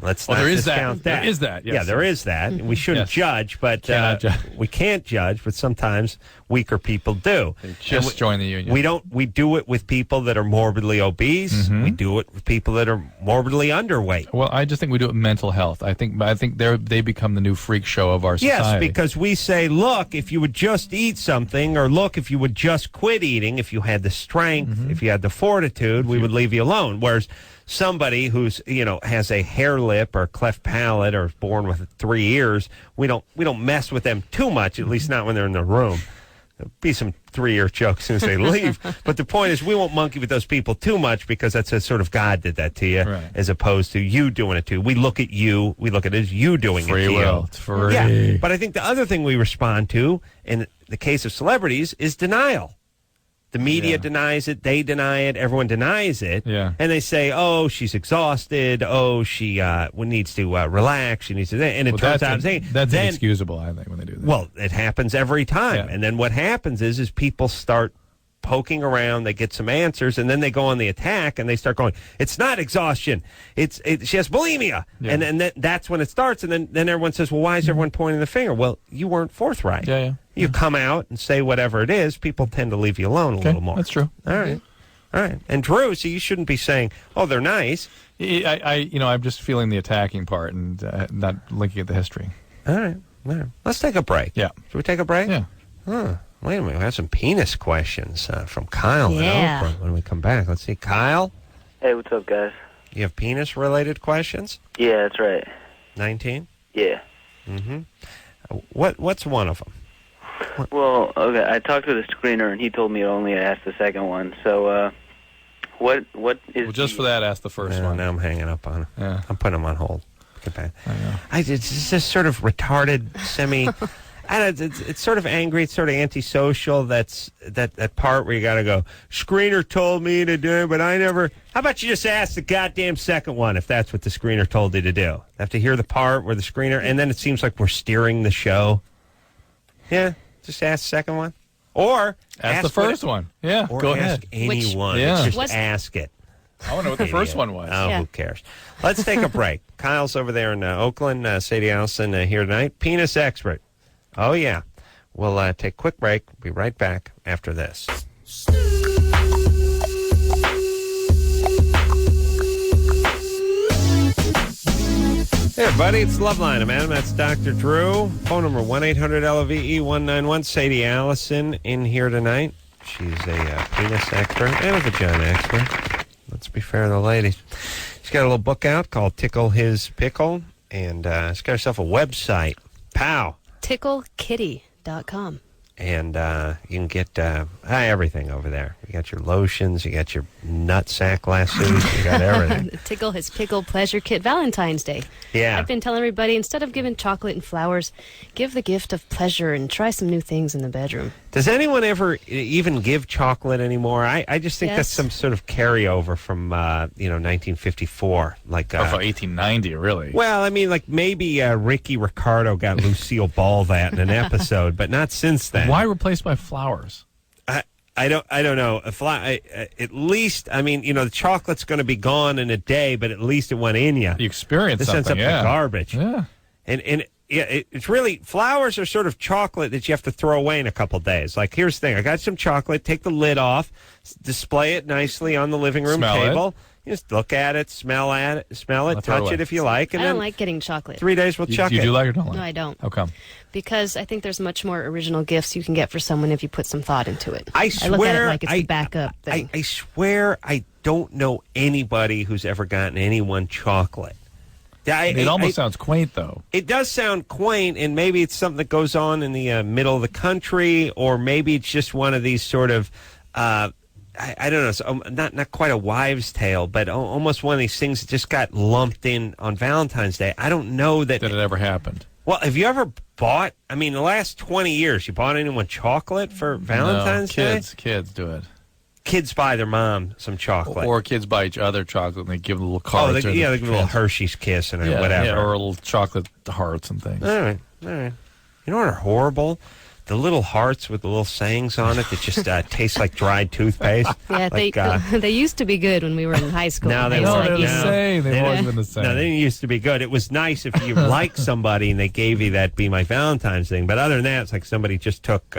Let's not there is discount that. There is that. Yes. Yeah, there is that. We shouldn't Yes. judge, but Cannot judge. we can't judge. But sometimes weaker people do. They just join the union. We do it with people that are morbidly obese. Mm-hmm. We do it with people that are morbidly underweight. Well, I just think we do it with mental health. I think they become the new freak show of our society. Yes, because we say, look, if you would just eat something, or look, if you would just quit eating, if you had the strength, Mm-hmm. if you had the fortitude, we would leave you alone. Whereas somebody who's, has a hair lip or cleft palate or is born with 3 ears, we don't mess with them too much, at least not when they're in the room. There'll be some 3-year jokes as soon as they leave. But the point is, we won't monkey with those people too much because that's a sort of God did that to you, Right. as opposed to you doing it to you. We look at you. We look at it as you doing Free it to will. you. It's free. Yeah, but I think the other thing we respond to in the case of celebrities is denial. The media denies it. They deny it. Everyone denies it. Yeah. And they say, oh, she's exhausted. Oh, she needs to relax. She needs to... And it turns out... That's inexcusable, I think, when they do that. Well, it happens every time. Yeah. And then what happens is people start poking around, they get some answers, and then they go on the attack, and they start going, it's not exhaustion. She has bulimia. Yeah. And then that's when it starts, and then everyone says, well, why is everyone pointing the finger? Well, you weren't forthright. Yeah. You come out and say whatever it is, people tend to leave you alone a little more. That's true. All right. And Drew, so you shouldn't be saying, oh, they're nice. I'm just feeling the attacking part and not linking it to history. All right. Let's take a break. Yeah. Should we take a break? Yeah. Wait a minute. We have some penis questions from Kyle Yeah. in Oakland when we come back. Let's see. Kyle, Hey, what's up, guys? you have penis-related questions? Yeah, that's right. 19? Yeah. What's one of them? Well, okay, I talked to the screener, and he told me to only ask the second one. So, what is... Well, just for that, ask the first one. Now I'm hanging up on him. Yeah. I'm putting him on hold. Get back. I know. It's just sort of retarded, semi... I don't know, it's sort of angry. It's sort of antisocial. That's that part where you got to go, screener told me to do it, but I never... How about you just ask the goddamn second one if that's what the screener told you to do? Have to hear the part where the screener... And then it seems like we're steering the show. Yeah, just ask the second one. Or... Ask the first one. Yeah, Or go ask ahead. anyone. Yeah. Just ask it. I want to know what the first one was. Oh, Yeah. who cares? Let's take a break. Kyle's over there in Oakland. Sadie Allison here tonight. Penis expert. Oh, yeah. We'll take a quick break. Be right back after this. Hey, everybody. It's Loveline. I'm Adam. That's Dr. Drew. Phone number 1-800-LOVE-191. Sadie Allison in here tonight. She's a penis expert and a vagina expert. Let's be fair to the ladies. She's got a little book out called Tickle His Pickle, and she's got herself a website. Pow! TickleKitty.com. And you can get everything over there. You got your lotions, you got your nutsack lassos, you got everything. Tickle His Pickle Pleasure Kit Valentine's Day. Yeah. I've been telling everybody, instead of giving chocolate and flowers, give the gift of pleasure and try some new things in the bedroom. Does anyone ever even give chocolate anymore? I just think Yes. that's some sort of carryover from 1954. Like, Or from 1890, really. well, I mean, like maybe Ricky Ricardo got Lucille Ball that in an episode, but not since then. Why replaced by flowers? I don't know. At least, I mean, the chocolate's going to be gone in a day, but at least it went in you. You experienced This ends something, up in yeah. garbage. Yeah. And it's really, flowers are sort of chocolate that you have to throw away in a couple days. Like, here's the thing. I got some chocolate. Take the lid off. Display it nicely on the living room Smell it. table. You just look at it, smell it, throw it touch away. it if you like, and I don't then like getting chocolate. 3 days we'll chuck you it. do like it or don't like? No, I don't. How come? Because I think there's much more original gifts you can get for someone if you put some thought into it. I look at it swear, like it's the backup thing. I swear I don't know anybody who's ever gotten anyone chocolate. It almost sounds quaint, though. It does sound quaint, and maybe it's something that goes on in the middle of the country, or maybe it's just one of these sort of, I don't know, so, not quite a wives' tale, but almost one of these things that just got lumped in on Valentine's Day. I don't know that it ever happened. Well, have you ever bought, I mean, the last 20 years, you bought anyone chocolate for Valentine's Day? Kids do it. Kids buy their mom some chocolate. Or kids buy each other chocolate and they give them a little card. They give a little Hershey's kiss and whatever. Yeah, or a little chocolate hearts and things. All right. You know what are horrible? The little hearts with the little sayings on it that just taste like dried toothpaste. Yeah, they used to be good when we were in high school. Now they're the same. They've always been the same. No, they didn't used to be good. It was nice if you liked somebody and they gave you that Be My Valentine's thing. But other than that, it's like somebody just took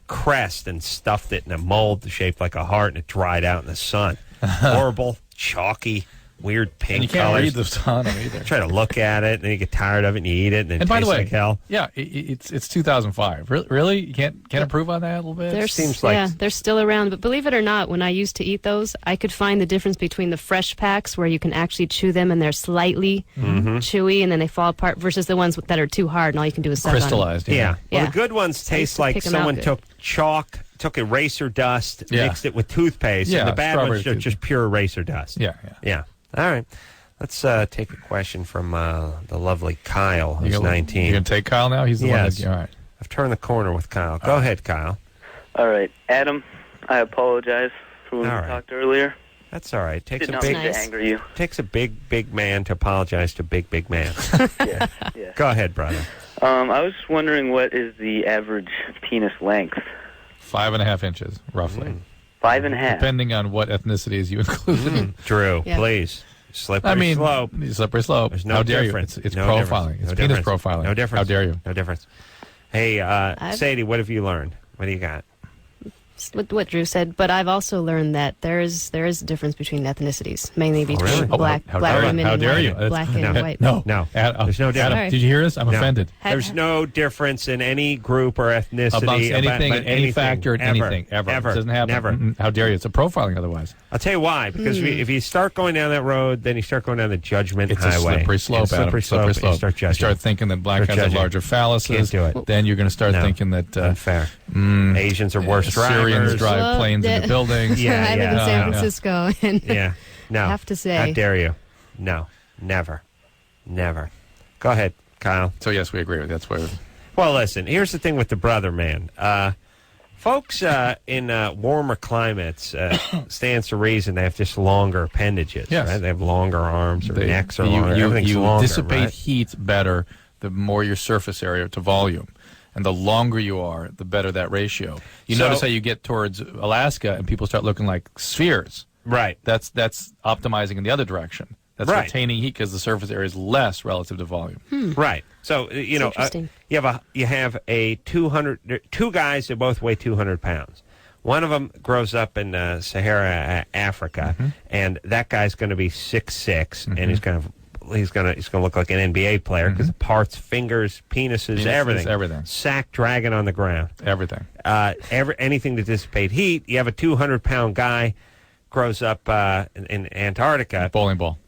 Crest and stuffed it in a mold shaped like a heart and it dried out in the sun. Horrible, chalky, weird pink and you can't colors. read the on them either. Try to look at it, and then you get tired of it, and you eat it, and it And by tastes the way, like hell. yeah, it's 2005. Really? You can't improve on that a little bit? Seems like they're still around. But believe it or not, when I used to eat those, I could find the difference between the fresh packs where you can actually chew them and they're slightly chewy and then they fall apart versus the ones that are too hard and all you can do is suck crystallized. on them. Yeah. Well, Yeah. the good ones taste like pick 'em out someone good. took chalk, took eraser dust, Yeah. mixed it with toothpaste, Yeah, and the bad ones strawberry are just pure eraser dust. Yeah. All right. Let's take a question from the lovely Kyle, who's You 19. You going to take Kyle now? He's the Yes. one that... All right. I've turned the corner with Kyle. Go ahead, Kyle. All right, Adam, I apologize for when All we right. talked earlier. That's all right. Did not mean to anger you. Takes a big man to apologize to big man. Yeah. Go ahead, brother. I was just wondering, what is the average penis length? 5.5 inches, roughly. 5.5. Depending on what ethnicities you include. Drew, Yeah. please. Slippery slope. Slippery slope. There's no How dare difference. you? It's No profiling. difference. It's No penis difference. profiling. No difference. How dare you? No difference. Hey, Sadie, what have you learned? What do you got? What Drew said, but I've also learned that there is a difference between ethnicities, mainly between really? black How black dare you? women How and dare white, you? black That's- and no. white. No. There's no difference. Adam, did you hear this? I'm No. offended. There's no difference in any group or ethnicity. Amongst anything, about any factor, ever, anything, ever. Ever. It doesn't happen. Never. How dare you? It's a profiling otherwise. I'll tell you why. Because if you start going down that road, then you start going down the judgment It's highway. a slippery slope, It's slippery Adam. slope. Slippery and slope. You start judging. You start thinking that black Start guys have judging. larger phalluses. Can't do it. Then you're going to start No. thinking that Unfair. Asians are worse Syrians drivers. drive Well, planes into buildings. Yeah, I live in yeah. San Yeah. Francisco, and Yeah. No. I have to say, How dare you? No. Never. Go ahead, Kyle. So yes, we agree with that's where. Well, listen, here's the thing with the brother man. Folks in warmer climates stands to reason they have just longer appendages. Yes. Right? They have longer arms, their necks are longer. You Everything's longer, dissipate right? heat better the more your surface area to volume. And the longer you are, the better that ratio. You So- notice how you get towards Alaska and people start looking like spheres. Right. That's optimizing in the other direction. That's Right. retaining heat because the surface area is less relative to volume. Right. So you know, interesting. you have a 200 two guys that both weigh 200 pounds. One of them grows up in Sahara, Africa, and that guy's going to be 6'6", and he's going to look like an NBA player because the parts, fingers, penises, everything, sack dragging on the ground, everything. Anything to dissipate heat. You have a 200-pound guy grows up in Antarctica. Bowling ball.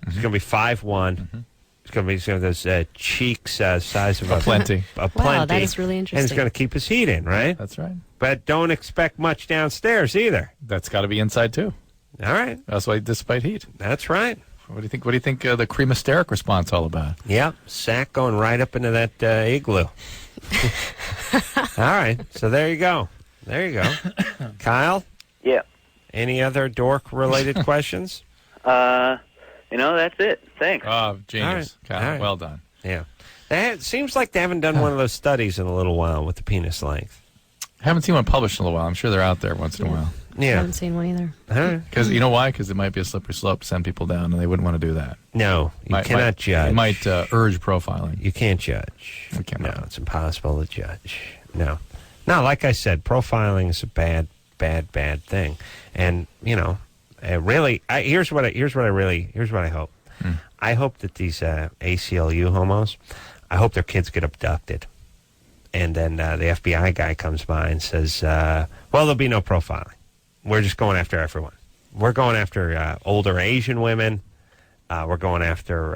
He's going to be 5'1". He's going to have those cheeks size of A plenty. A plenty. Wow, that is really And he's interesting. going to keep his heat in, right? That's right. But don't expect much downstairs either. That's got to be inside too. All right. That's why you dissipate heat. That's right. What do you think? What do you think the cremasteric response all about? Yep. Sack going right up into that igloo. All right. So there you go. Kyle, Yeah. any other dork-related questions? That's it. Thanks. Oh, genius. All right. Kyle, All right. well done. Yeah. It seems like they haven't done one of those studies in a little while with the penis length. Haven't seen one published in a while. I'm sure they're out there once in a while. I Yeah. haven't seen one either. All right. Because you know why? Because it might be a slippery slope to send people down, and they wouldn't want to do that. No, you cannot judge. It might urge profiling. You can't judge. We cannot. No, it's impossible to judge. No, like I said, profiling is a bad thing. And, Really, here's what I hope. I hope that these ACLU homos, I hope their kids get abducted. And then the FBI guy comes by and says, well, there'll be no profiling. We're just going after everyone. We're going after older Asian women. We're going after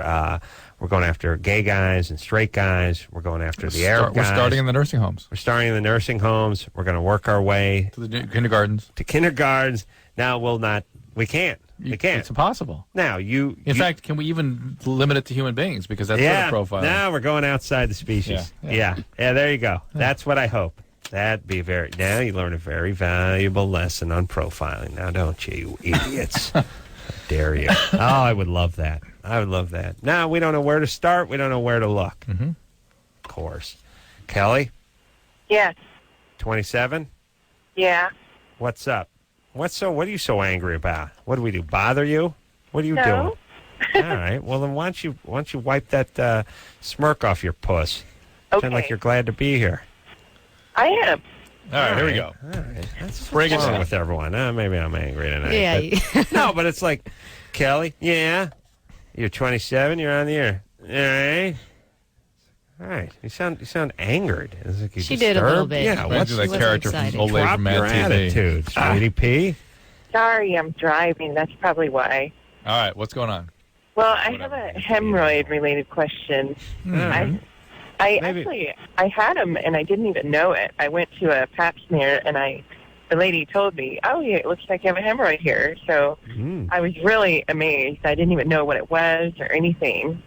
gay guys and straight guys. We're going after the Arab guys. We're starting in the nursing homes. We're starting in the nursing homes. We're going to work our way to the kindergartens. To kindergartens. Now we can't. We can't. It's impossible. Now In fact, can we even limit it to human beings? Because that's the profile. Now we're going outside the species. Yeah. There you go. That's what I hope. That'd be now you learn a very valuable lesson on profiling. Now don't you idiots. How dare you. Oh, I would love that. Now we don't know where to start. We don't know where to look. Mm-hmm. Of course. Kelly? Yes. 27? Yeah. What's up? What are you so angry about? What do we do? Bother you? What are you doing? All right. Well, then why don't you wipe that smirk off your puss? Okay. Sound like you're glad to be here. I am. All right, here we go. All right. That's break it down with everyone. Maybe I'm angry tonight. Yeah. No, but it's like, Kelly, yeah, you're 27, you're on the air. All right. You sound angered. It's like she did a little bit. Yeah, what's that character from Old Lady Drop from Mad your TV? attitude, Sweetie P. Sorry, I'm driving. That's probably why. All right, what's going on? Well, I have a hemorrhoid-related question. Mm-hmm. I actually had them, and I didn't even know it. I went to a pap smear, and the lady told me, "Oh, yeah, it looks like you have a hemorrhoid here." So I was really amazed. I didn't even know what it was or anything.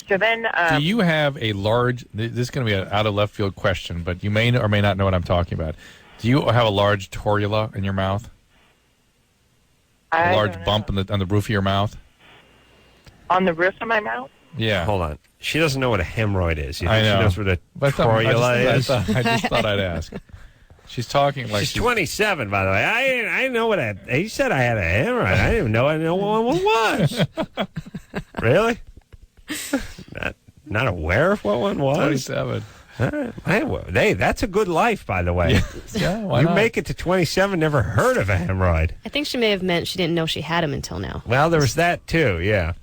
So then, do you have a large? This is going to be an out of left field question, but you may or may not know what I'm talking about. Do you have a large torula in your mouth? A large bump on the roof of your mouth? On the roof of my mouth? Yeah. Hold on. She doesn't know what a hemorrhoid is. You I think know. she knows what a torula is? I just thought I'd ask. She's talking like she's 27, by the way. I didn't know what he said. I had a hemorrhoid. I didn't even know what one was. Really? Not aware of what one was? 27. All right. Hey, that's a good life, by the way. Yeah, why you not? make it to 27, never heard of a hemorrhoid. I think she may have meant she didn't know she had them until now. Well, there was that, too, yeah.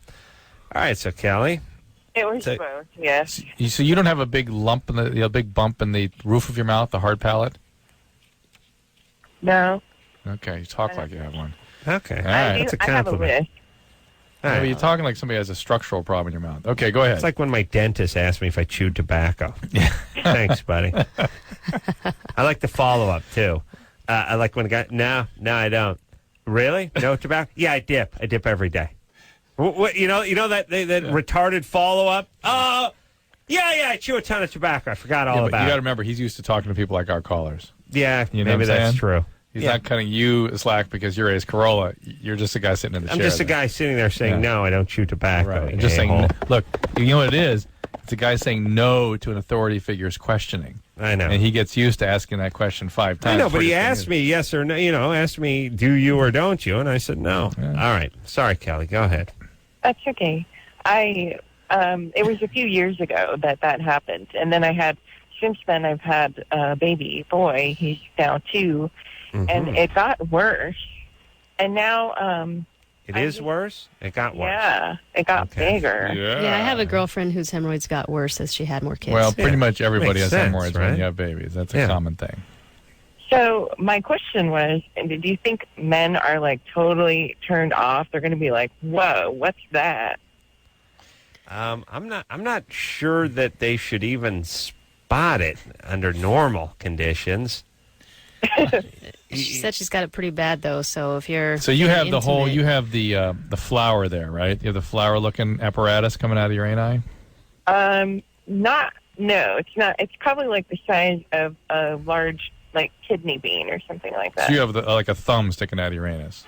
All right, so Kelly. It was both, yes. So you don't have a big lump in big bump in the roof of your mouth, the hard palate? No. Okay, you talk like you have one. Okay. All right. That's a I have a compliment. list. All right. You're talking like somebody has a structural problem in your mouth. Okay, go ahead. It's like when my dentist asked me if I chewed tobacco. Thanks, buddy. I like the follow-up, too. I like when a guy, no, I don't. Really? No tobacco? Yeah, I dip. I dip every day. What, you know that retarded follow-up? Yeah, I chew a ton of tobacco. I forgot all but about you got to it. remember, he's used to talking to people like our callers. Yeah, You know maybe what I'm that's saying? true. He's not cutting you slack because you're a Carolla. You're just a guy sitting in the I'm chair. just a guy sitting there saying, no, I don't chew tobacco. Right. you Just saying, a-hole. look, you know what it is? It's a guy saying no to an authority figure's questioning. I know. And he gets used to asking that question 5 times. I know, but before he you asked me yes or no, asked me, do you or don't you? And I said no. Yeah. All right. Sorry, Kelly. Go ahead. That's okay. it was a few years ago that happened. And then since then I've had a baby boy. He's now 2. And it got worse. And now, It is worse? It got worse. Yeah, it got bigger. Yeah, I have a girlfriend whose hemorrhoids got worse as she had more kids. Well, pretty much everybody Makes has sense, hemorrhoids right? when you have babies. That's a common thing. So my question was, do you think men are like totally turned off? They're going to be like, whoa, what's that? I'm not sure that they should even spot it under normal conditions. She said she's got it pretty bad though. So if you're You have the whole, intimate- you have the flower there, right? You have the flower-looking apparatus coming out of your ani? No, it's not. It's probably like the size of a large, like, kidney bean or something like that. So you have like a thumb sticking out of your anus.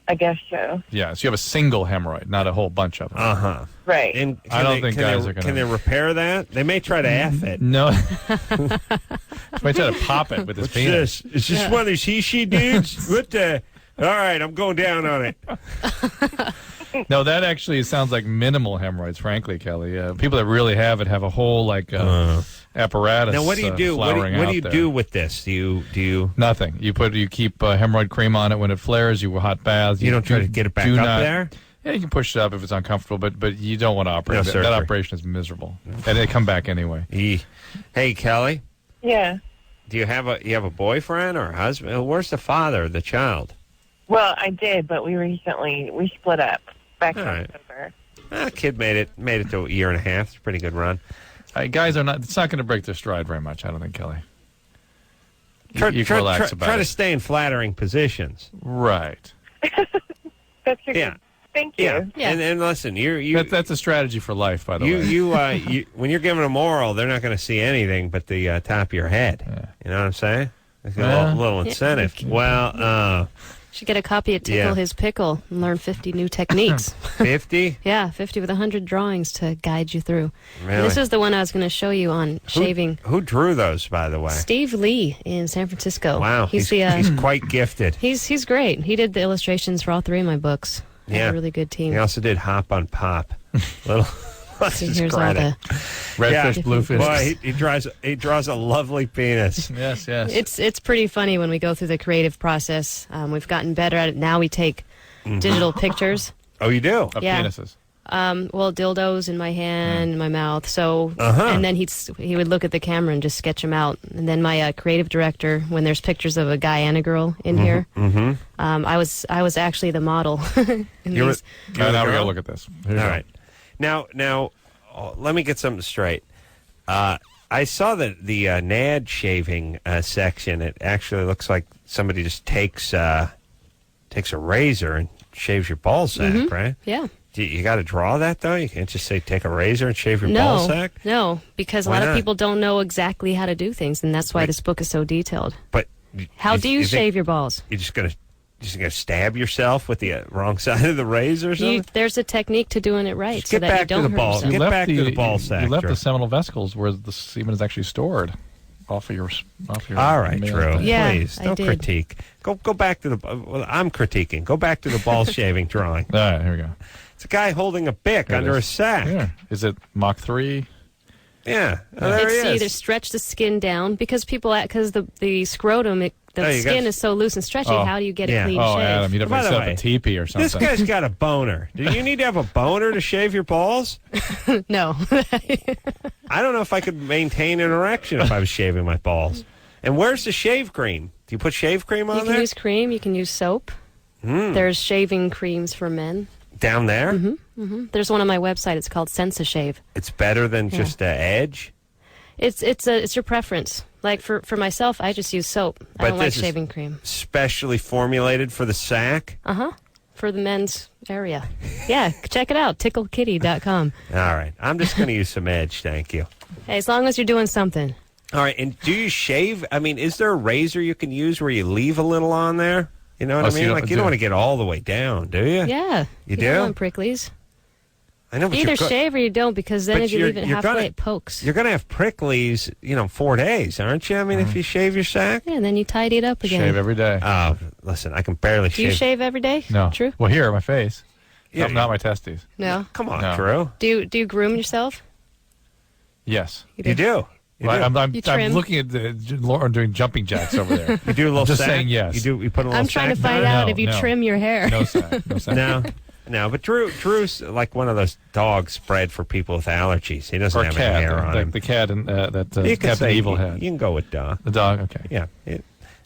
I guess so. Yeah, so you have a single hemorrhoid, not a whole bunch of them. Uh-huh. Right. And I don't think guys are going to... Can they repair that? They may try to F it. No. Somebody try to pop it with his What's penis. this? Is this one of these he-she dudes? What the... All right, I'm going down on it. No, that actually sounds like minimal hemorrhoids, frankly, Kelly. People that really have it have a whole, like, apparatus. Now, what do you do? What do you there. do with this? Do you? Nothing. You keep hemorrhoid cream on it when it flares. You hot baths. You don't try to get it back up there. Yeah, you can push it up if it's uncomfortable, but you don't want to operate. No, that operation is miserable, and they come back anyway. Hey, Kelly. Yeah. Do you have a boyfriend or a husband? Where's the father of the child? Well, I did, but we split up back in Right. October. Kid made it to a year and a half. It's a pretty good run. Guys are not. It's not going to break their stride very much. I don't think, Kelly. Try relax about to it. stay in flattering positions. Right. That's a good. Thank you. Yeah. And listen, That's a strategy for life, by the way. You when you're giving them oral, they're not going to see anything but the top of your head. Yeah. You know what I'm saying? It's a little incentive. Well, Should get a copy of Tickle His Pickle and learn 50 new techniques. 50? Yeah, 50 with 100 drawings to guide you through. Really? And this is the one I was going to show you on shaving. Who drew those, by the way? Steve Lee in San Francisco. Wow, he's quite gifted. He's great. He did the illustrations for all 3 of my books. A really good team. He also did Hop on Pop. Here's all the redfish, bluefish. Boy, he draws a lovely penis. Yes. It's pretty funny when we go through the creative process. We've gotten better at it. Now we take digital pictures. Oh, you do? Of penises. Well, dildos in my hand, in my mouth. So, and then he would look at the camera and just sketch them out. And then my creative director, when there's pictures of a guy and a girl in here, I was actually the model. Now we gotta look at this. All right. Now, let me get something straight. I saw the NAD shaving section. It actually looks like somebody just takes a razor and shaves your ball sack, right? Yeah. You got to draw that, though? You can't just say take a razor and shave your ball sack? No, because a lot of people don't know exactly how to do things, and that's why this book is so detailed. But how do you shave your balls? You're just gonna stab yourself with the wrong side of the razor or something? There's a technique to doing it right. Just get back to the ball. Get back to the ball sack. You left the seminal vesicles where the semen is actually stored. Off your. All right, Drew. Yeah, please don't critique. Go back to the. Well, I'm critiquing. Go back to the ball shaving drawing. All right, here we go. It's a guy holding a bic under a sack. Yeah. Is it Mach 3? Yeah. There it's he is. either stretch the skin down because the scrotum, the skin is so loose and stretchy. How do you get a clean shave? Adam, you'd have to set up a teepee or something. This guy's got a boner. Do you need to have a boner to shave your balls? No. I don't know if I could maintain an erection if I was shaving my balls. And where's the shave cream? Do you put shave cream on there? You can use cream. You can use soap. There's shaving creams for men. Down there? There's one on my website. It's called SensaShave. It's better than just Edge? It's your preference. Like for myself, I just use soap. I don't like shaving cream. Specially formulated for the sack? For the men's area. Yeah, check it out. TickleKitty.com. All right. I'm just going to use some Edge, thank you. Hey, as long as you're doing something. All right. And do you shave? I mean, is there a razor you can use where you leave a little on there? You know what I mean? Like, you don't want to get all the way down, do you? Yeah. You do? Don't want pricklies. I know, but either shave or you don't, because then if you leave it halfway, it pokes. You're going to have pricklies, 4 days, aren't you? I mean, if you shave your sack. Yeah, and then you tidy it up again. Shave every day. Oh, listen, I can barely shave. Do you shave every day? No. True? Well, here, my face. Yeah, not my testes. No. Come on, Drew. Do you groom yourself? Yes. You do? I'm trim? looking at Lauren doing jumping jacks over there. You do a little just sack? saying yes. You put a little I'm trying to sack find down? out if you trim your hair. No sack. No sack. No, but Drew's like one of those dogs bred for people with allergies. He doesn't Or have cat, any hair on him. the cat that You can Captain say Evil you had. can go with dog. The dog, okay. Yeah,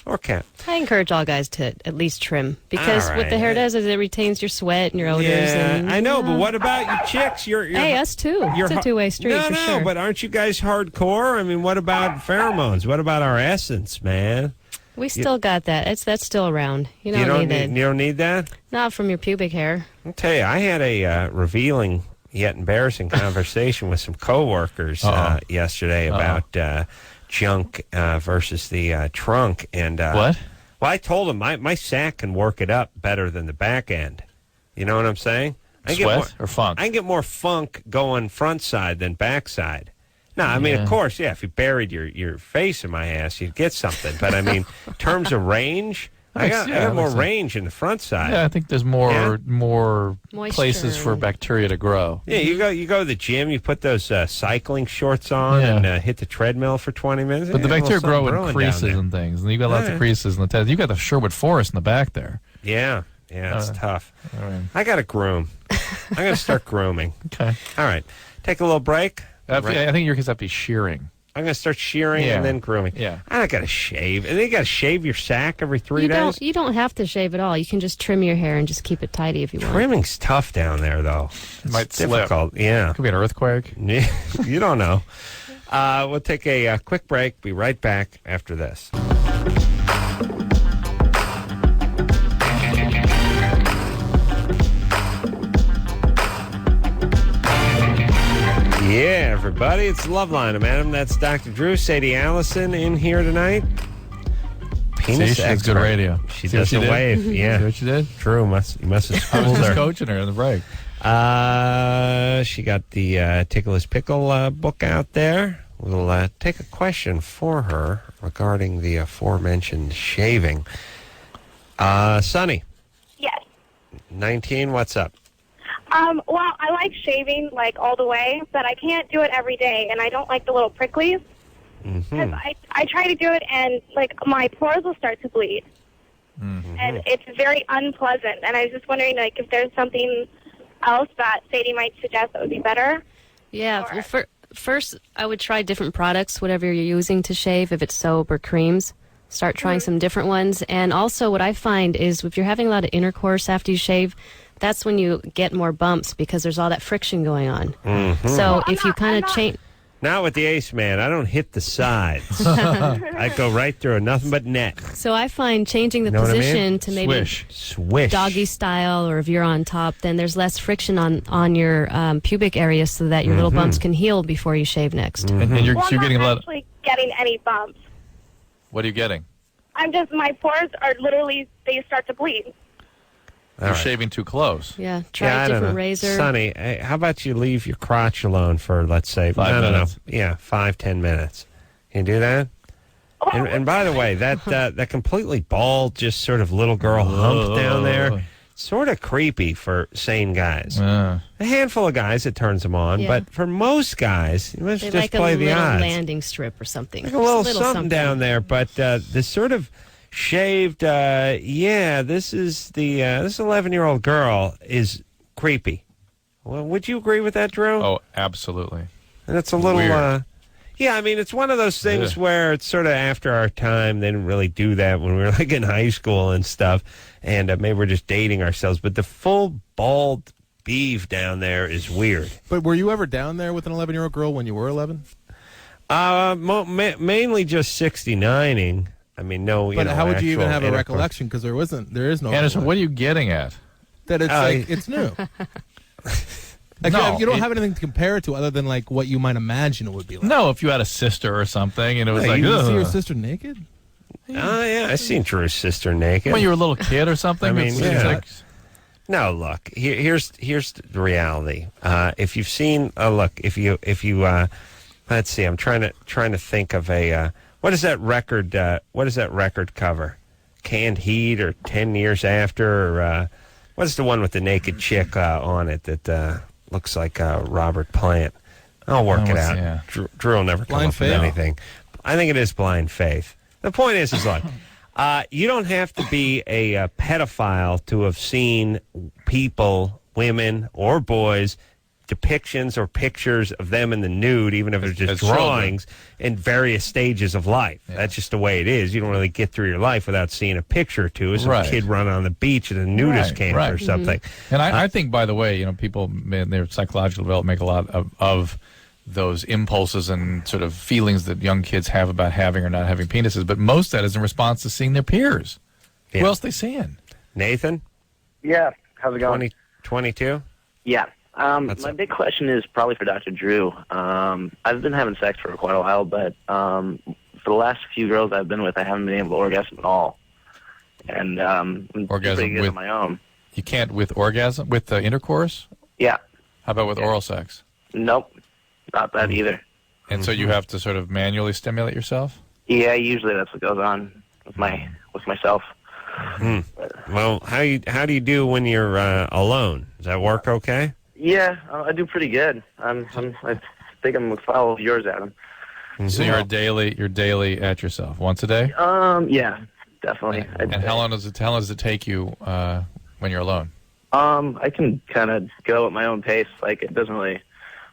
or cat. I encourage all guys to at least trim, because what the hair does is it retains your sweat and your odors. Yeah, and, I know, but what about you chicks? Hey, us too. It's a two-way street for sure. No, but aren't you guys hardcore? I mean, what about pheromones? What about our essence, man? We still got that. That's still around. You don't need that. You don't need that? Not from your pubic hair. I'll tell you, I had a revealing yet embarrassing conversation with some coworkers yesterday about junk versus the trunk. And what? Well, I told them my sack can work it up better than the back end. You know what I'm saying? Sweat or funk? I can get more funk going front side than back side. No, I mean, of course, if you buried your face in my ass, you'd get something. But, I mean, in terms of range, I got more range in the front side. Yeah, I think there's more Moisture. places for bacteria to grow. Yeah, you go to the gym, you put those cycling shorts on and hit the treadmill for 20 minutes. But the bacteria grow in brewing creases down there. and things, and you got lots of creases in the test. You got the Sherwood Forest in the back there. Yeah, it's tough. Right. I got to groom. I'm going to start grooming. Okay. All right. Take a little break. I think your kids have to be shearing. I'm going to start shearing and then grooming. Yeah. I got to shave. And then you got to shave your sack every 3 days? You don't have to shave at all. You can just trim your hair and just keep it tidy if you want. Trimming's tough down there, though. It might It's difficult. slip. Yeah. Could be an earthquake. You don't know. We'll take a quick break. Be right back after this. Yeah, everybody, it's Loveline. I'm Adam. That's Dr. Drew. Sadie Allison in here tonight. Penis See, she's good radio. She See what does she the did? wave. Yeah. See what she did? Drew must have I was schooled just her. coaching her in the break. She got the Tickle His Pickle book out there. We'll take a question for her regarding the aforementioned shaving. Sonny, Yes. 19, what's up? Well, I like shaving, like, all the way, but I can't do it every day, and I don't like the little pricklies. Because I try to do it, and, like, my pores will start to bleed. And it's very unpleasant, and I was just wondering, like, if there's something else that Sadie might suggest that would be better. Yeah. Well, first, I would try different products, whatever you're using to shave, if it's soap or creams. Start trying some different ones. And also what I find is if you're having a lot of intercourse after you shave, that's when you get more bumps because there's all that friction going on. So if you kind of change... Not with the Ace Man. I don't hit the sides. I go right through it, nothing but net. So I find changing the Know what I mean? position to maybe Swish. doggy style, or if you're on top, then there's less friction on your pubic area so that your little bumps can heal before you shave next. And you're, Well, so you're I'm getting a not lot. actually getting any bumps. What are you getting? My pores are literally, they start to bleed. You're shaving too close. Yeah, try I a don't different know. razor. Sonny, how about you leave your crotch alone for, let's say, 5 minutes. Yeah, 5-10 minutes. Can you do that? And by the way, that completely bald, just sort of little girl hump down there, sort of creepy for sane guys. A handful of guys, it turns them on, but for most guys, you must They just like play a the little odds. landing strip or something. Like a little something down there, but this sort of shaved, this is the this 11-year-old girl is creepy. Well, would you agree with that, Drew? Oh, absolutely. And it's a little, Weird. yeah, I mean, it's one of those things where it's sort of after our time. They didn't really do that when we were like in high school and stuff, and maybe we're just dating ourselves. But the full bald beef down there is weird. But were you ever down there with an 11-year-old girl when you were 11? Mainly just 69ing. I mean, no. But how would you even have a intercourse. recollection? Because there is no. Anderson, what are you getting at? That it's like it's new. Like, No, you don't have anything to compare it to other than like what you might imagine it would be like. No, if you had a sister or something, and it was Hey, like, you ugh. see your sister naked? Oh, yeah, I seen Drew's sister naked. When you were a little kid or something. I mean, it's yeah. like, No, look. Here's the reality. If you've seen, if you, let's see. I'm trying to think of a what is that record? What is that record cover? Canned Heat or 10 Years After? Or what is the one with the naked chick on it that looks like Robert Plant? I'll work it out. Yeah. Drew will never come Blind up with Faith? anything. I think it is Blind Faith. The point is look. You don't have to be a pedophile to have seen people, women, or boys, depictions or pictures of them in the nude, even if it's just As children. drawings, in various stages of life. Yeah. That's just the way it is. You don't really get through your life without seeing a picture or two of some Right. kid running on the beach at a nudist camp or something. And I think, by the way, people in their psychological development make a lot of those impulses and sort of feelings that young kids have about having or not having penises, but most of that is in response to seeing their peers. Yeah. Who else they seeing? Nathan, Yeah, how's it going? 22? Yeah. What's My up? big question is probably for Dr. Drew. I've been having sex for quite a while, but for the last few girls I've been with, I haven't been able to orgasm at all. And I'm Orgasm pretty good with- on my own. You can't with orgasm, with intercourse? Yeah. How about with oral sex? Nope. Not that either. And so you have to sort of manually stimulate yourself? Yeah, usually that's what goes on with myself. Well, how do you do when you're alone? Does that work okay? Yeah, I do pretty good. I think I'm gonna follow yours, Adam. So you're daily at yourself once a day. Yeah, definitely. And how long does it take you when you're alone? I can kind of go at my own pace. Like, it doesn't really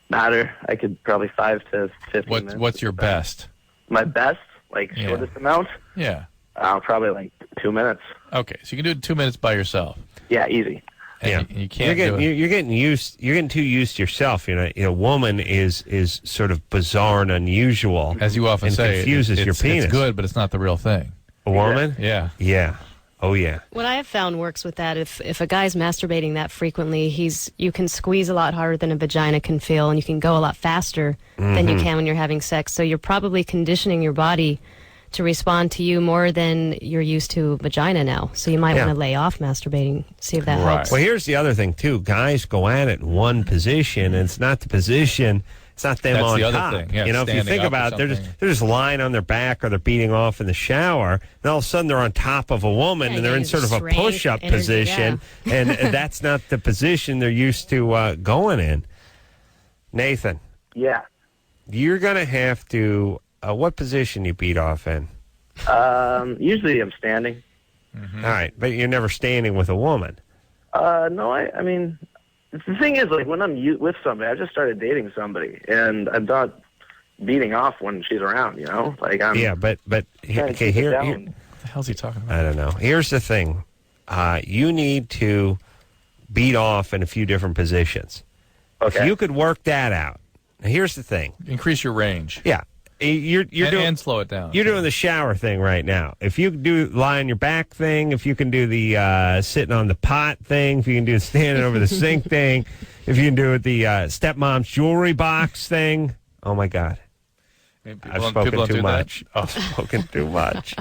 matter. I could probably 5 to 15 minutes. What's your best? My best, like shortest amount? Yeah. Probably like 2 minutes. Okay, so you can do it 2 minutes by yourself. Yeah, easy. And you can't do it. You're getting too used to yourself. A woman is sort of bizarre and unusual, as you often and say. Confuses your penis. It's good, but it's not the real thing. A woman? Yeah. Yeah. Oh yeah. What I have found works with that, if a guy's masturbating that frequently, you can squeeze a lot harder than a vagina can feel, and you can go a lot faster than you can when you're having sex. So you're probably conditioning your body to respond to you more than you're used to vagina now. So you might want to lay off masturbating, see if that helps. Well, here's the other thing too. Guys go at it in one position, and it's not the position. It's not them on the top. other thing. Yeah, if you think about it, they're just lying on their back or they're beating off in the shower, and all of a sudden they're on top of a woman and they're in sort of a push-up position, and that's not the position they're used to going in. Nathan. Yeah. You're going to have to. What position you beat off in? Usually I'm standing. Mm-hmm. All right, but you're never standing with a woman. No, I mean, the thing is, like, when I'm with somebody, I just started dating somebody, and I'm not beating off when she's around, Like, I'm... Yeah, but okay, here... What the hell's he talking about? I don't know. Here's the thing. You need to beat off in a few different positions. Okay. If you could work that out. Now, here's the thing. Increase your range. Yeah. You're doing, and slow it down. You're doing the shower thing right now. If you do lie on your back thing, if you can do the sitting on the pot thing, if you can do the standing over the sink thing, if you can do it the stepmom's jewelry box thing, oh my God. I've spoken too much. I've spoken too much.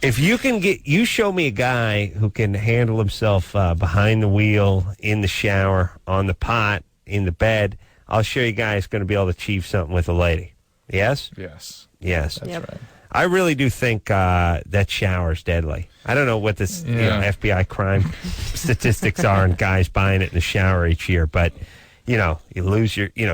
If you can you show me a guy who can handle himself behind the wheel, in the shower, on the pot, in the bed, I'll show you guys going to be able to achieve something with a lady. Yes? Yes. Yes. That's right. I really do think that shower's deadly. I don't know what this FBI crime statistics are on guys buying it in the shower each year, but, you lose your, you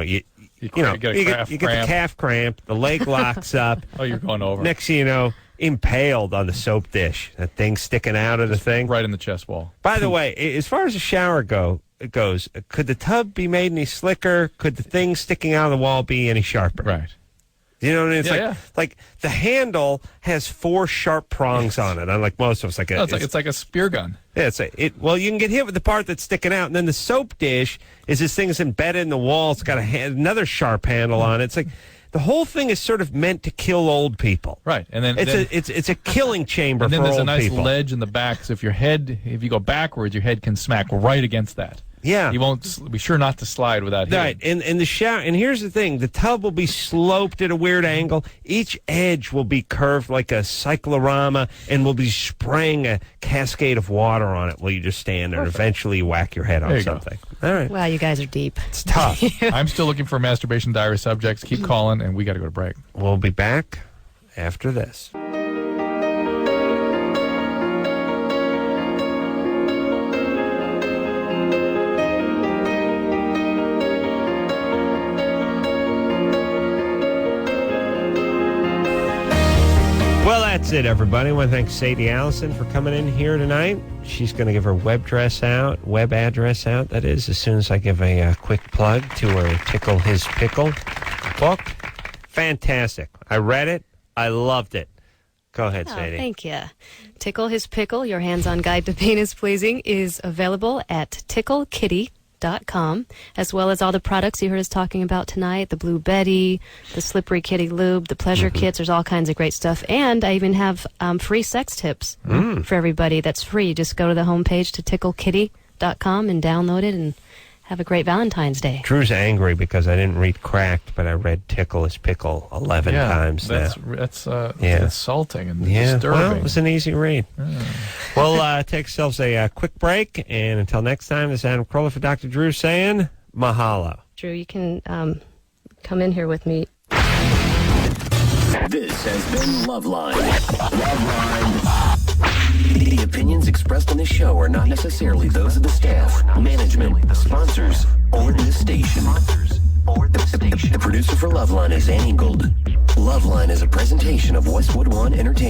get the calf cramp, the leg locks up. Oh, you're going over. Next thing you know, impaled on the soap dish. That thing sticking out of the thing. Right in the chest wall. By the way, as far as the shower goes, could the tub be made any slicker? Could the thing sticking out of the wall be any sharper? Right. You know what I mean? It's like the handle has 4 sharp prongs on it, unlike most of us. It's like a spear gun. Yeah, well, you can get hit with the part that's sticking out, and then the soap dish is this thing that's embedded in the wall. It's got another sharp handle on it. It's like the whole thing is sort of meant to kill old people. Right, and then it's a killing chamber. And then for there's old a nice people. ledge in the back, so if you go backwards, your head can smack right against that. Yeah. You won't be sure not to slide without hitting. Right, and the shower, and here's the thing, the tub will be sloped at a weird angle. Each edge will be curved like a cyclorama, and will be spraying a cascade of water on it while you just stand there, and eventually you whack your head on something. All right. Wow, you guys are deep. It's tough. I'm still looking for masturbation diary subjects. Keep calling, and we got to go to break. We'll be back after this. Well, that's it, everybody. I want to thank Sadie Allison for coming in here tonight. She's going to give her web address out, that is, as soon as I give a quick plug to her Tickle His Pickle book. Fantastic. I read it. I loved it. Go ahead, Sadie. Thank you. Tickle His Pickle, your hands-on guide to penis pleasing, is available at ticklekitty.com, as well as all the products you heard us talking about tonight, the Blue Betty, the Slippery Kitty Lube, the Pleasure Kits. There's all kinds of great stuff. And I even have free sex tips for everybody. That's free. Just go to the homepage to ticklekitty.com and download it and have a great Valentine's Day. Drew's angry because I didn't read Cracked, but I read Tickle His Pickle 11 times now. That's insulting and disturbing. Well, it was an easy read. We'll take ourselves a quick break, and until next time, this is Adam Carolla for Dr. Drew saying mahalo. Drew, you can come in here with me. This has been Loveline. Loveline. The opinions expressed on this show are not necessarily those of the staff, management, sponsors, or this station. The producer for Loveline is Annie Gold. Loveline is a presentation of Westwood One Entertainment.